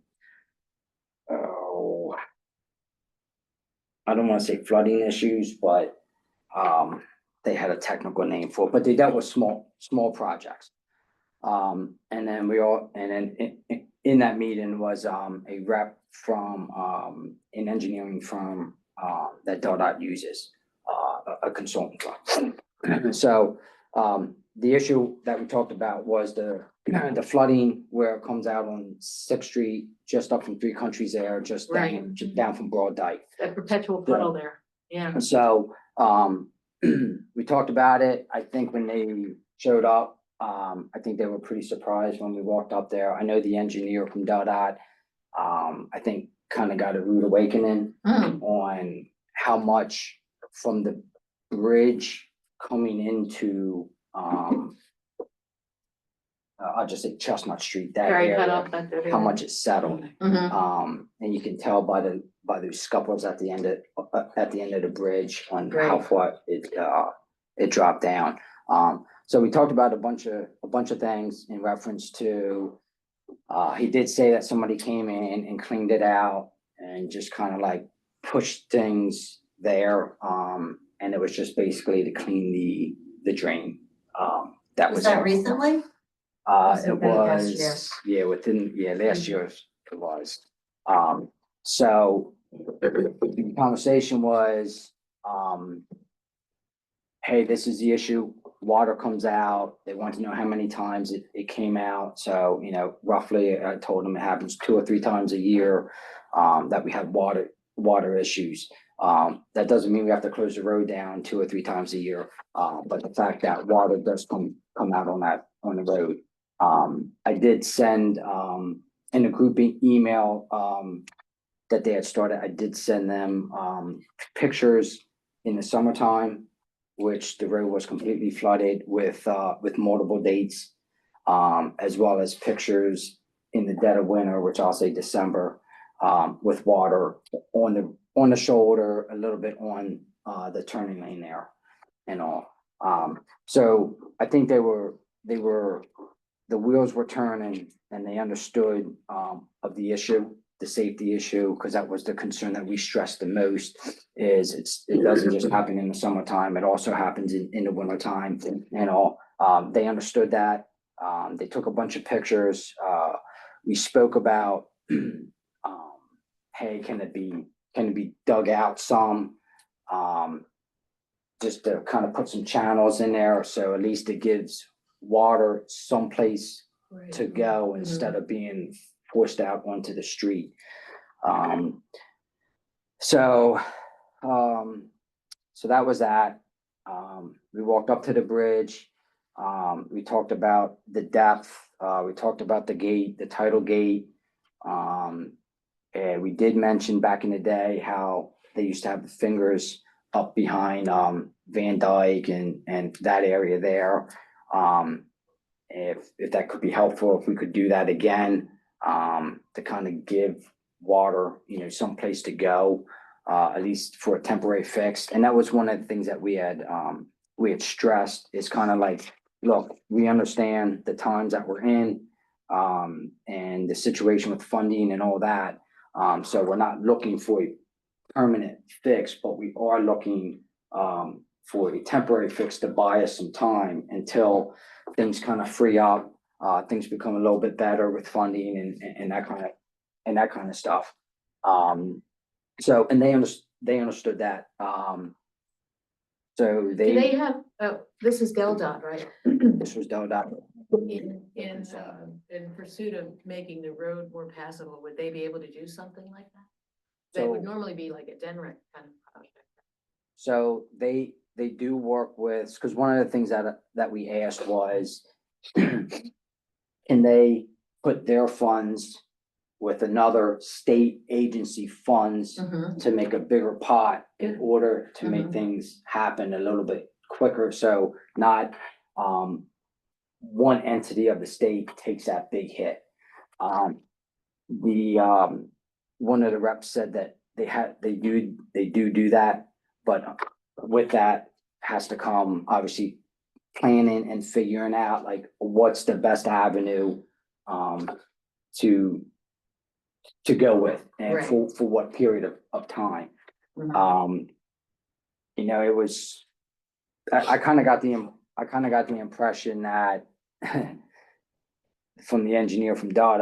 I don't wanna say flooding issues, but, they had a technical name for it, but they dealt with small projects. And then in that meeting was, a rep from, an engineering firm, that DODOT uses, a consultant firm. So, the issue that we talked about was the flooding where it comes out on Sixth Street, just up from Three Countries there, just Right. down from Broad Dyke. A perpetual puddle there, yeah. So, we talked about it. I think when they showed up, I think they were pretty surprised when we walked up there. I know the engineer from DODOT, I think kind of got a rude awakening on how much from the bridge coming into, I'll just say Chestnut Street, that Very cut area, off that area. how much it settled. Mhm. And you can tell by those scuffles at the end of the bridge on how Right. far it dropped down. So we talked about a bunch of things in reference to, he did say that somebody came in and cleaned it out and just kind of like pushed things there. And it was just basically to clean the drain. That Was was that it. recently? It was, last year it was. So the conversation was, hey, this is the issue, water comes out, they want to know how many times it came out, so, roughly, I told them it happens 2 or 3 times a year, that we have water issues. That doesn't mean we have to close the road down 2 or 3 times a year, but the fact that water does come out on the road. I did send, in a group email, that they had started, I did send them, pictures in the summertime, which the road was completely flooded with multiple dates, as well as pictures in the dead of winter, which I'll say December, with water on the shoulder, a little bit on, the turning lane there and all. So I think they were the wheels were turning and they understood, of the issue, the safety issue, because that was the concern that we stressed the most, is it doesn't just happen in the summertime, it also happens in the wintertime, and all. They understood that, they took a bunch of pictures, we spoke about, hey, can it be dug out some? Just to kind of put some channels in there, so at least it gives water someplace to go instead of being forced out onto the street. So that was that. We walked up to the bridge. We talked about the depth. We talked about the gate, the tidal gate. And we did mention back in the day how they used to have the fingers up behind Van Dyke and that area there. If that could be helpful, if we could do that again, to kind of give water, some place to go, at least for a temporary fix. And that was one of the things that we had stressed, is kind of like, look, we understand the times that we're in, and the situation with funding and all that. So we're not looking for a permanent fix, but we are looking for a temporary fix to buy us some time until things kind of free up, things become a little bit better with funding and that kind of stuff. So, and they understood that. So Do they have, this is DelDOT, right? this was done out. In pursuit of making the road more passable, would they be able to do something like that? That would normally be like a DENREC kind of project. So they do work with, because one of the things that we asked was, can they put their funds with another state agency funds to make a bigger pot in order to make things happen a little bit quicker? So not one entity of the state takes that big hit. One of the reps said that they do that, but with that has to come obviously planning and figuring out like what's the best avenue to go with and Right. for what period of time. It was, I kind of got the impression that from the engineer from DOT,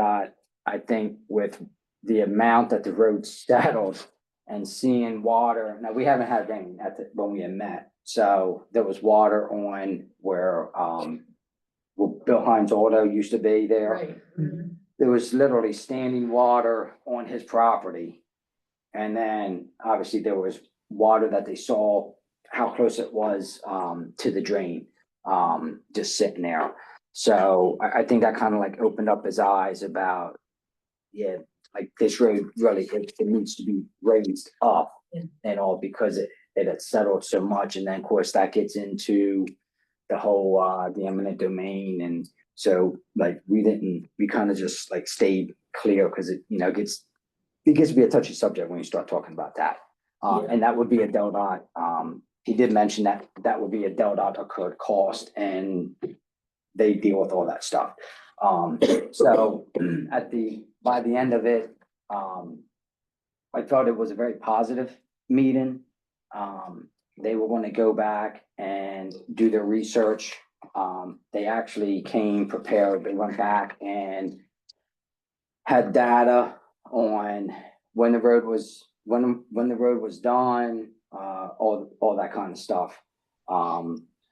I think with the amount that the road settled and seeing water, now we haven't had rain when we had met. So there was water on where Bill Hines Auto used to be there. Right. There was literally standing water on his property. And then obviously there was water that they saw how close it was to the drain, just sitting there. So I think that kind of like opened up his eyes about, yeah, like this road really, it needs to be raised up and all, because it had settled so much. And then of course that gets into the whole, the eminent domain. And so like we kind of just like stayed clear, because it gets to be a touchy subject when you start talking about that. And that would be a DelDOT. He did mention that would be a DelDOT occurred cost, and they deal with all that stuff. So by the end of it, I felt it was a very positive meeting. They were going to go back and do their research. They actually came prepared. They went back and had data on when the road was done, all that kind of stuff.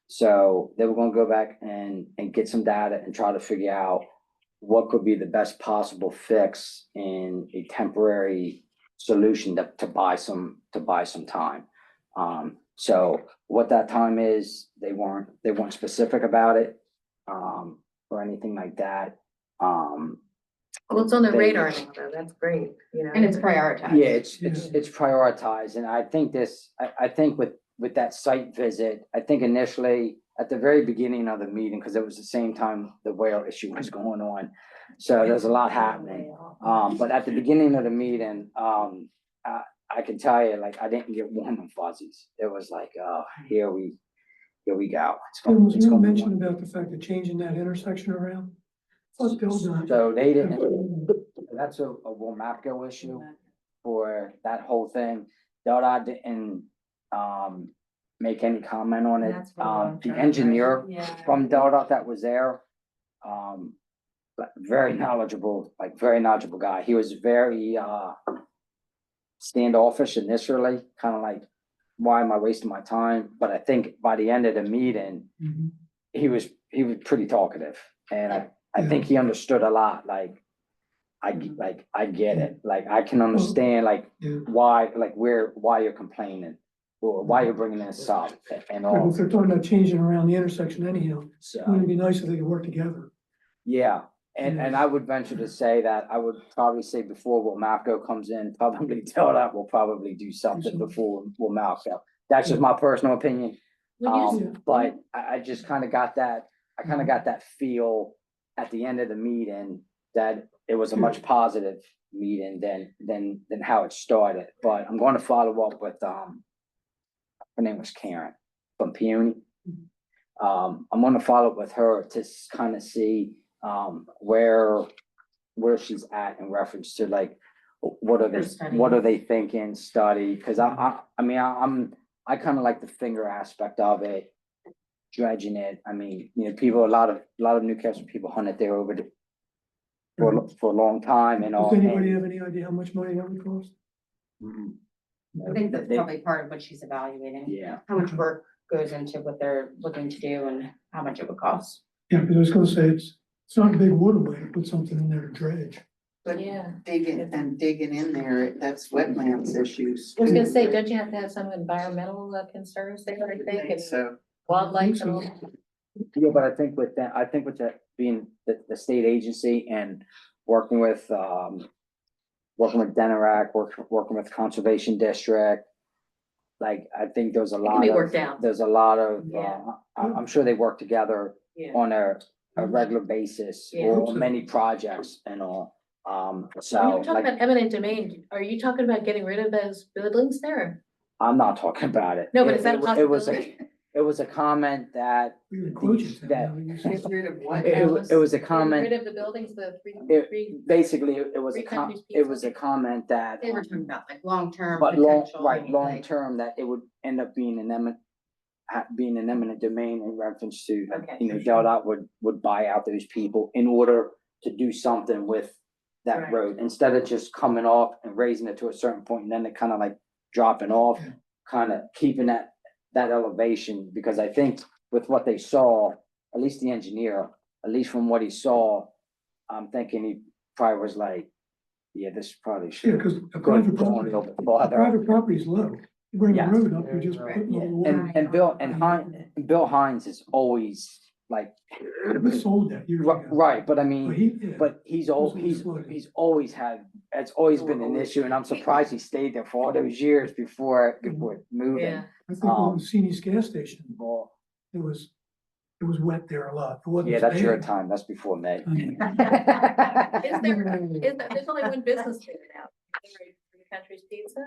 So they were going to go back and get some data and try to figure out what could be the best possible fix in a temporary solution to buy some time. So what that time is, they weren't specific about it, or anything like that. Well, it's on the radar now, though. That's great, And it's prioritized. Yeah, it's prioritized, and I think I think with that site visit, I think initially at the very beginning of the meeting, because it was the same time the whale issue was going on, so there's a lot happening. But at the beginning of the meeting, I can tell you, like, I didn't get warm and fuzzies. It was like, here we here we go. Was It's you gonna be mentioned one. about the fact of changing that intersection around? Thought Bill done. So they didn't, that's a Wilmapco issue for that whole thing. Dodd didn't, make any comment on it. That's for long The term, engineer right? Yeah. from Dodd that was there, but very knowledgeable, like very knowledgeable guy. He was very, standoffish initially, kind of like, why am I wasting my time? But I think by the end of the meeting, Mhm. he was pretty talkative, and I think he understood a lot, like, I get it, like, I can understand, like, Yeah. why, like, why you're complaining, or why you're bringing this up, and But all, if they're talking about changing around the intersection anyhow, wouldn't so, it be nice if they could work together? yeah. And I would venture to say that, I would probably say before Wilmapco comes in, probably tell that we'll probably do something before Wilmapco. That's just my personal opinion. When you, But I just kind of got that, I kind of got that feel at the end of the meeting that it was a much positive meeting than how it started. But I'm going to follow up with, her name was Karen from Peony. I'm gonna follow up with her to kind of see, where she's at in reference to, like, what are Her they, study. what are they thinking, study, cause I mean, I kind of like the finger aspect of it, dredging it. I mean, you know, people, a lot of Newcastle people hunted there over the, for a long time and all. Does anybody and- have any idea how much money that would cost? Mhm. I think that's They- probably part of what she's evaluating, Yeah, how much work goes into what they're looking to do and how much it would cost. Yeah, because I was gonna say, it's not a big waterway to put something in there to dredge. But yeah, digging in there, that's wetlands issues. I was gonna too. say, don't you have to have some environmental concerns there, I think, and So, wildlife and all? yeah, but I think with that, being the state agency and working with, working with Denarac, working with Conservation District. Like, I think there's a It lot can be of, worked out. there's a lot of, Yeah. I'm sure they work together Yeah. on a regular basis Yeah. or many projects and all. So When you talk like, about eminent domain, are you talking about getting rid of those buildings there? I'm not talking about it. No, but is that a It was possibility? It was a comment that, We would quote you. that- get rid of what? it was a Getting comment, rid of the buildings, the It- three, basically, it was Three Countries it was Pizza. a comment that. They were talking about like long-term But long, potential. right, long like- term, that it would end up being an eminent domain in reference to, Okay. you know, Deldot would buy out those people in order to do something with that Right. road, instead of just coming off and raising it to a certain point, and then it kind of like dropping off, kind of keeping that elevation, because I think with what they saw, at least the engineer, at least from what he saw, I'm thinking he probably was like, yeah, this probably Yeah, should because a go private a property, little bit farther. private property is low. You bring the Yes. road up, you're just putting a little water. And Bill Hines is always like, We sold that years ago. right, but I But mean, yeah. but he's always had, it's always been an issue, and I'm surprised he stayed there for all those years before moving. yeah. I think when um, the Seni's gas station, Well, it was wet there a lot. It wasn't yeah, that's your bad. time, that's before May. Is there's only one business there now? Three Countries Pizza?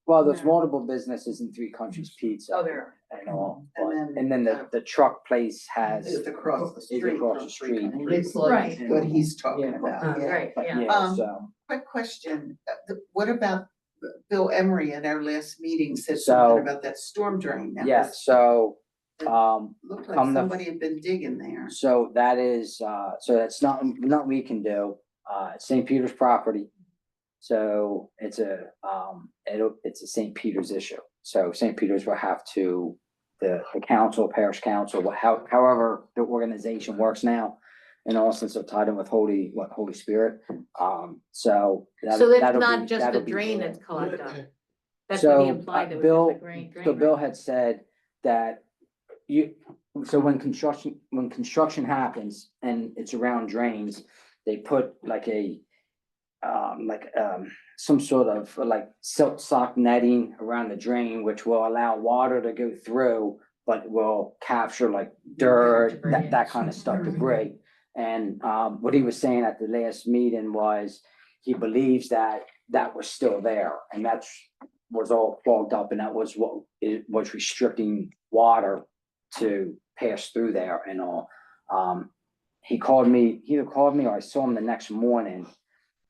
Well, there's multiple businesses in Three Countries Pizza. Oh, there And all, And and then the truck place has. It's across the is street. across the street. It's Right. like what he's talking Yeah. about, yeah. Right, But yeah. yeah, so, Quick question, what about Bill Emery at our last meeting said So- something about that storm drain? That yeah, was- so, Looked like come the- somebody had been digging there. so that is, so that's not we can do, it's St. Peter's property. So it's it's a St. Peter's issue. So St. Peter's will have to, the council, parish council, however the organization works now. In all sense, they're tied in with Holy Spirit. So. So that's that'll not be- just that'll the be drain there. that's clogged up? That's what he So, implied, that was Bill, just the drain. so Bill right? had said that so when construction happens and it's around drains, they put like some sort of like silk sock netting around the drain, which will allow water to go through, but will capture like dirt, Debris. that kind of stuff, debris. And, what he was saying at the last meeting was, he believes that was still there, and was all clogged up, and that was what it was restricting water to pass through there and all. He called me, he either called me or I saw him the next morning.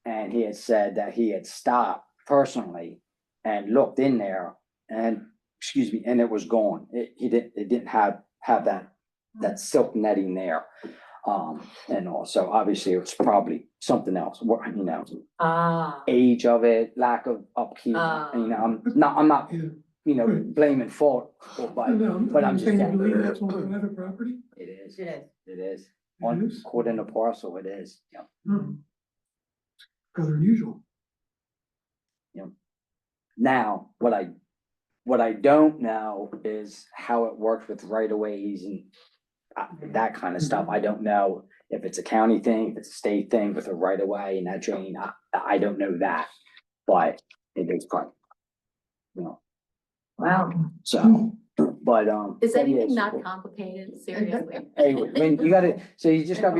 And he had said that he had stopped personally and looked in there and, excuse me, and it was gone. It didn't have that silk netting there. And also, obviously, it was probably something else, you know, age of it, lack of upkeep, you know, I'm not, Yeah. you know, Right. blaming fault, but I'm I'm just saying, you saying. believe that's on private property? It is, It is. it is. It On, is? according to parcel, it is, yeah. Rather unusual. Now, what I don't know is how it works with right of ways and that kind of stuff. I don't know if it's a county thing, if it's a state thing with a right of way and that drain. I don't know that, but it is part. You know, Wow. so, but, Is but anything yes. not complicated? Seriously? Hey, when you gotta, so you just gotta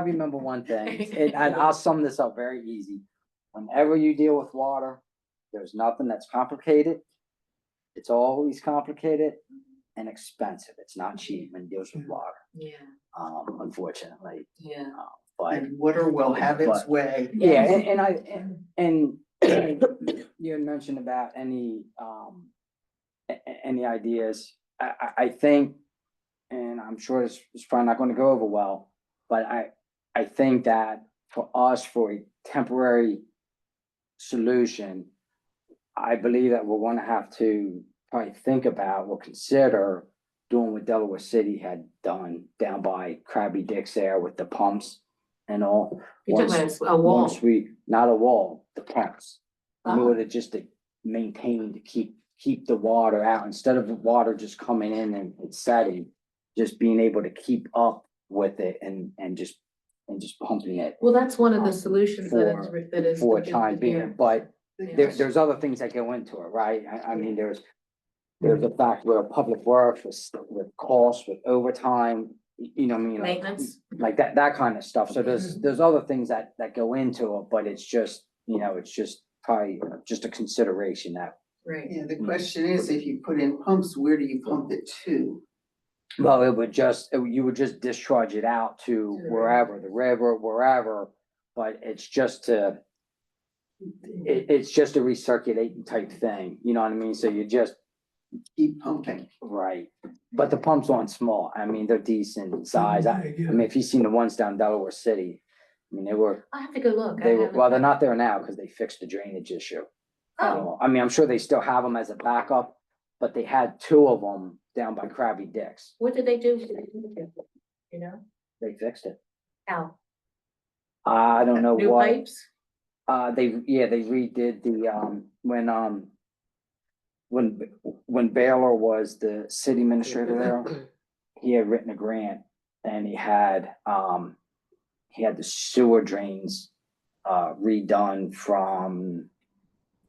remember one thing, and I'll sum this up very easy. Whenever you deal with water, there's nothing that's complicated. It's always complicated and expensive. It's not cheap when it deals with water, Yeah, unfortunately. yeah. But And water will have its But- way. yeah, and you had mentioned about any ideas. I think, and I'm sure it's probably not going to go over well, but I think that for us, for a temporary solution, I believe that we're gonna have to probably think about or consider doing what Delaware City had done down by Krabby Dick's there with the pumps and all. You're talking Once- about a wall. Once we, not a wall, the pumps. In Ah. order just to maintain, to keep the water out, instead of the water just coming in and it's setting, just being able to keep up with it and just pumping it Well, that's one of the solutions that is. for a time being, but Yeah. there's other things that go into it, right? I mean, there's the fact where public works with costs, with overtime, you know what I mean? Like- Maintenance. Like that kind of stuff. So there's other things that go into it, but it's just, you know, it's just probably just a consideration that, Right. Yeah, the question is, if you put in pumps, where do you pump it to? well, you would just discharge it out to the wherever, the river, wherever, but it's just it's just a recirculating type thing, you know what I mean? So you just, Keep pumping. right, but the pumps aren't small, I mean, they're decent size, I Yeah. mean, if you've seen the ones down Delaware City, I mean, I'll have to go look. I they were, haven't- well, they're not there now, because they fixed the drainage issue. Oh, I mean, I'm sure they still have them as a backup, but they had two of them down by Krabby Dick's, what did they do? You know, they fixed it. how? I don't know New what. pipes? They redid the, when Baylor was the city administrator there, he had written a grant and he had the sewer drains redone from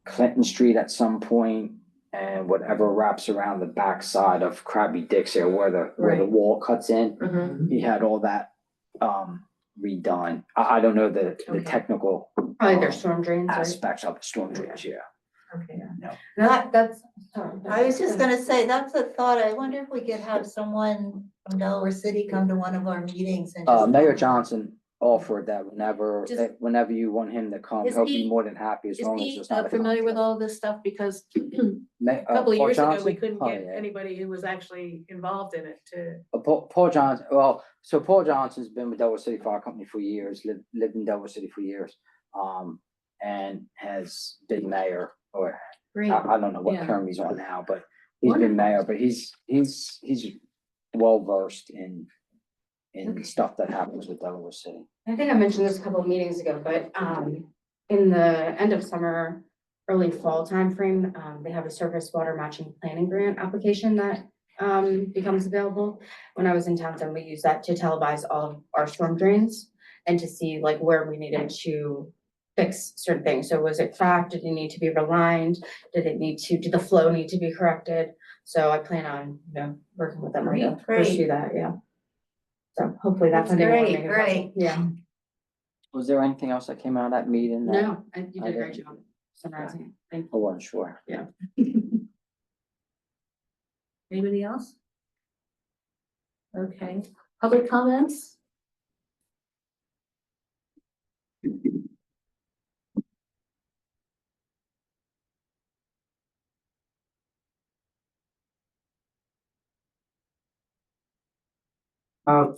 Clinton Street at some point and whatever wraps around the backside of Krabby Dick's there where the Right. wall cuts in. Mhm. He had all that redone. I don't know the Okay. technical Probably their storm drains, right? aspects of the storm drains, yeah. Okay. That's, sorry. I was just gonna say, that's a thought. I wonder if we could have someone from Delaware City come to one of our meetings and just. Mayor Johnson offered that Just- whenever you want him to come, Is he'll he- be more than happy as Is long as he it's not. a familiar with conflict. all this stuff? Because a Ma- couple of Paul years ago, we Johnson? couldn't Oh, get yeah. anybody who was actually involved in it to. Paul Johnson, well, so Paul Johnson's been with Delaware City Fire Company for years, lived in Delaware City for years. And has been mayor, or Great. I don't know what Yeah. term he's on now, but he's been mayor, but he's well versed in Okay. stuff that happens with Delaware City. I think I mentioned this a couple of meetings ago, but in the end of summer, early fall timeframe, they have a surface water matching planning grant application that becomes available. When I was in Townsend, we used that to televise all of our storm drains and to see like where we needed to fix certain things. So was it cracked? Did it need to be relined? Did the flow need to be corrected? So I plan on, working with them to Great. pursue that, yeah. So hopefully that That's funding will great, make it great. possible. Yeah. Was there anything else that came out of that meeting? that- No, you did a great job summarizing it. Thank I wasn't sure. you. Anybody else? Okay, public comments?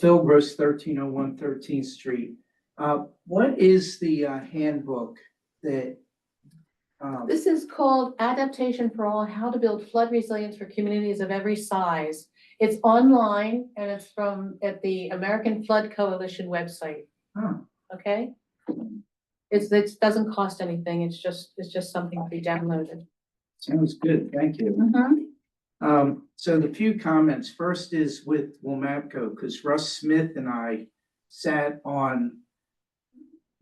Phil Gross, 1301 13th Street. What is the handbook that? This is called Adaptation for All, How to Build Flood Resilience for Communities of Every Size. It's online and it's at the American Flood Coalition website, Oh, okay? It doesn't cost anything, it's just something to be downloaded. sounds good, thank you. So the few comments, first is with Wilmapco, because Russ Smith and I sat on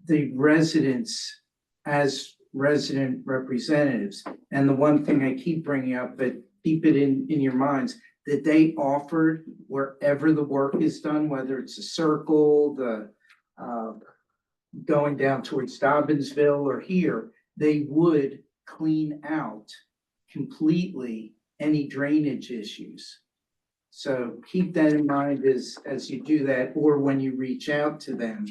the residents as resident representatives. And the one thing I keep bringing up, but keep it in your minds, that they offered wherever the work is done, whether it's a circle, the going down towards Dobbinsville or here, they would clean out completely any drainage issues. So keep that in mind as you do that, or when you reach out to them,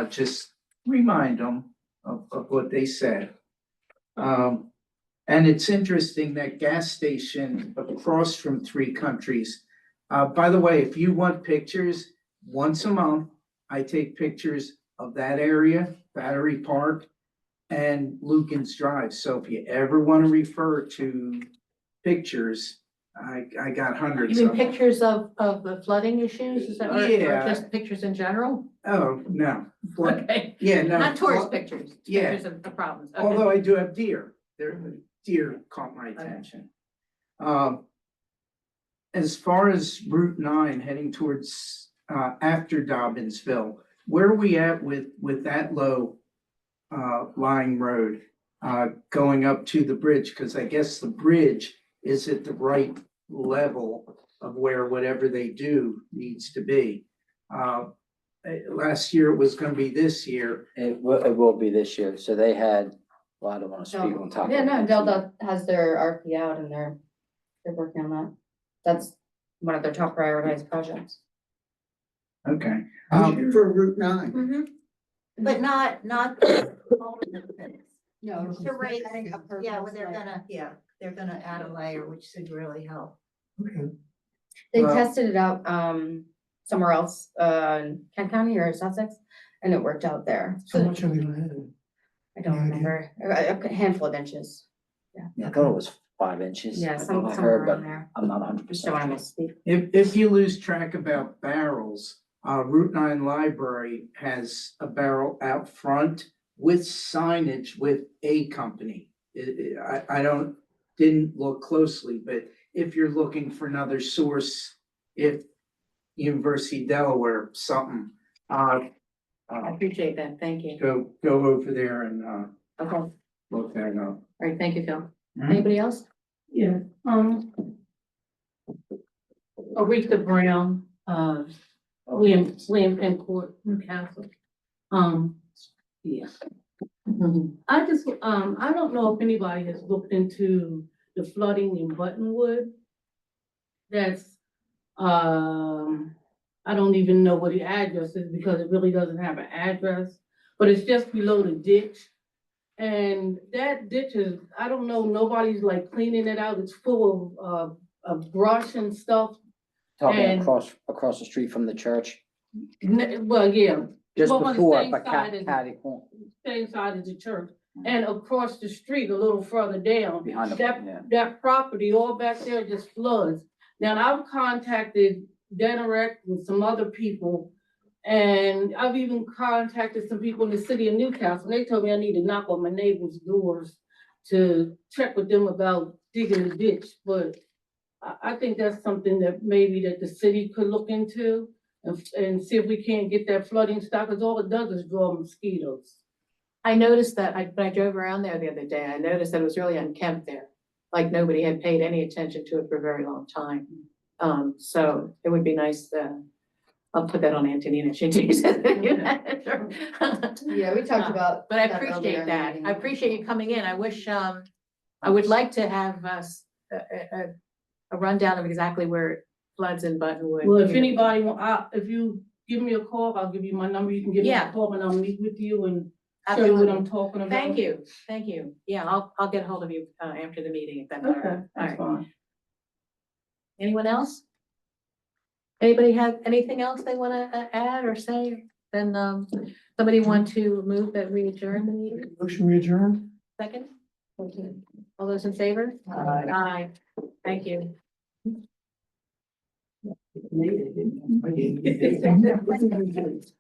just remind them of what they said. And it's interesting that gas station across from Three Countries. By the way, if you want pictures, once a month, I take pictures of that area, Battery Park and Lucan's Drive. So if you ever want to refer to pictures, I got hundreds You of mean them. pictures of the flooding issues, is that, or Yeah. just pictures in general? Oh, no. Well, Okay, yeah, no. not tourist pictures, yeah. pictures of the problems, okay. Although I do have deer, deer caught my attention. As far as Route 9 heading towards, after Dobbinsville, where are we at with that low, lying road, going up to the bridge? Because I guess the bridge is at the right level of where whatever they do needs to be. Last year it was gonna be this year. It will be this year, so they had, well, I don't wanna speak on top of it. Yeah, no, Delta has their RP out and they're working on that. That's one of their top prioritized projects. Okay. For Route 9. But not the ultimate fix. No. To raise, yeah, well, they're gonna add a layer, which should really help. Okay. They Well- tested it out, somewhere else, in Kent County or Sussex, and it worked out there. How So much are we gonna have? I don't any idea? remember, a handful of inches. Yeah, I thought it was 5 inches. Yeah, I thought I somewhere heard, but around there. I'm not Just don't wanna 100% misspeak. If you lose track about barrels, Route 9 Library has a barrel out front with signage with a company. Didn't look closely, but if you're looking for another source, if University of Delaware, something, I appreciate that, thank you. go over there and, Okay, all look that up. right, thank you, Phil. Mhm. Anybody else? Yeah, Aretha Brown, William Penn Court, Newcastle. Yeah. I just, I don't know if anybody has looked into the flooding in Buttonwood. That's, I don't even know what the address is because it really doesn't have an address, but it's just below the ditch. And that ditch is, I don't know, nobody's like cleaning it out. It's full of brush and stuff. Talking And- across the street from the church, Well, yeah, just Well, on the before, same but side as- Catty Corner, same side as the church. And across the street, a little further down, behind the, that, yeah. that property all back there just floods. Now, I've contacted Denarec and some other people, and I've even contacted some people in the city of Newcastle. And they told me I need to knock on my neighbor's doors to check with them about digging the ditch, but I think that's something that maybe that the city could look into and see if we can't get that flooding stopped, because all it does is draw mosquitoes. I noticed that, when I drove around there the other day, I noticed that it was really unkempt there. Like nobody had paid any attention to it for a very long time. So it would be nice I'll put that on Antonina. She takes it. Yeah, we talked about. But I that earlier appreciate in the that. meeting. I appreciate you coming in. I wish, I would like to have us a rundown of exactly where floods in Buttonwood. Well, if anybody if you give me a call, I'll give you my number, you can give me Yeah. a call and I'll meet with you and show you what I'm talking about. Thank you, thank you. Yeah, I'll get hold of you, after the meeting, if that's all right. Okay, All that's right. fine. Anyone else? Anybody have anything else they wanna add or say? Then, somebody want to move that we adjourn the meeting? Motion we adjourn? Second? All those in favor? Aye. Thank you. I didn't.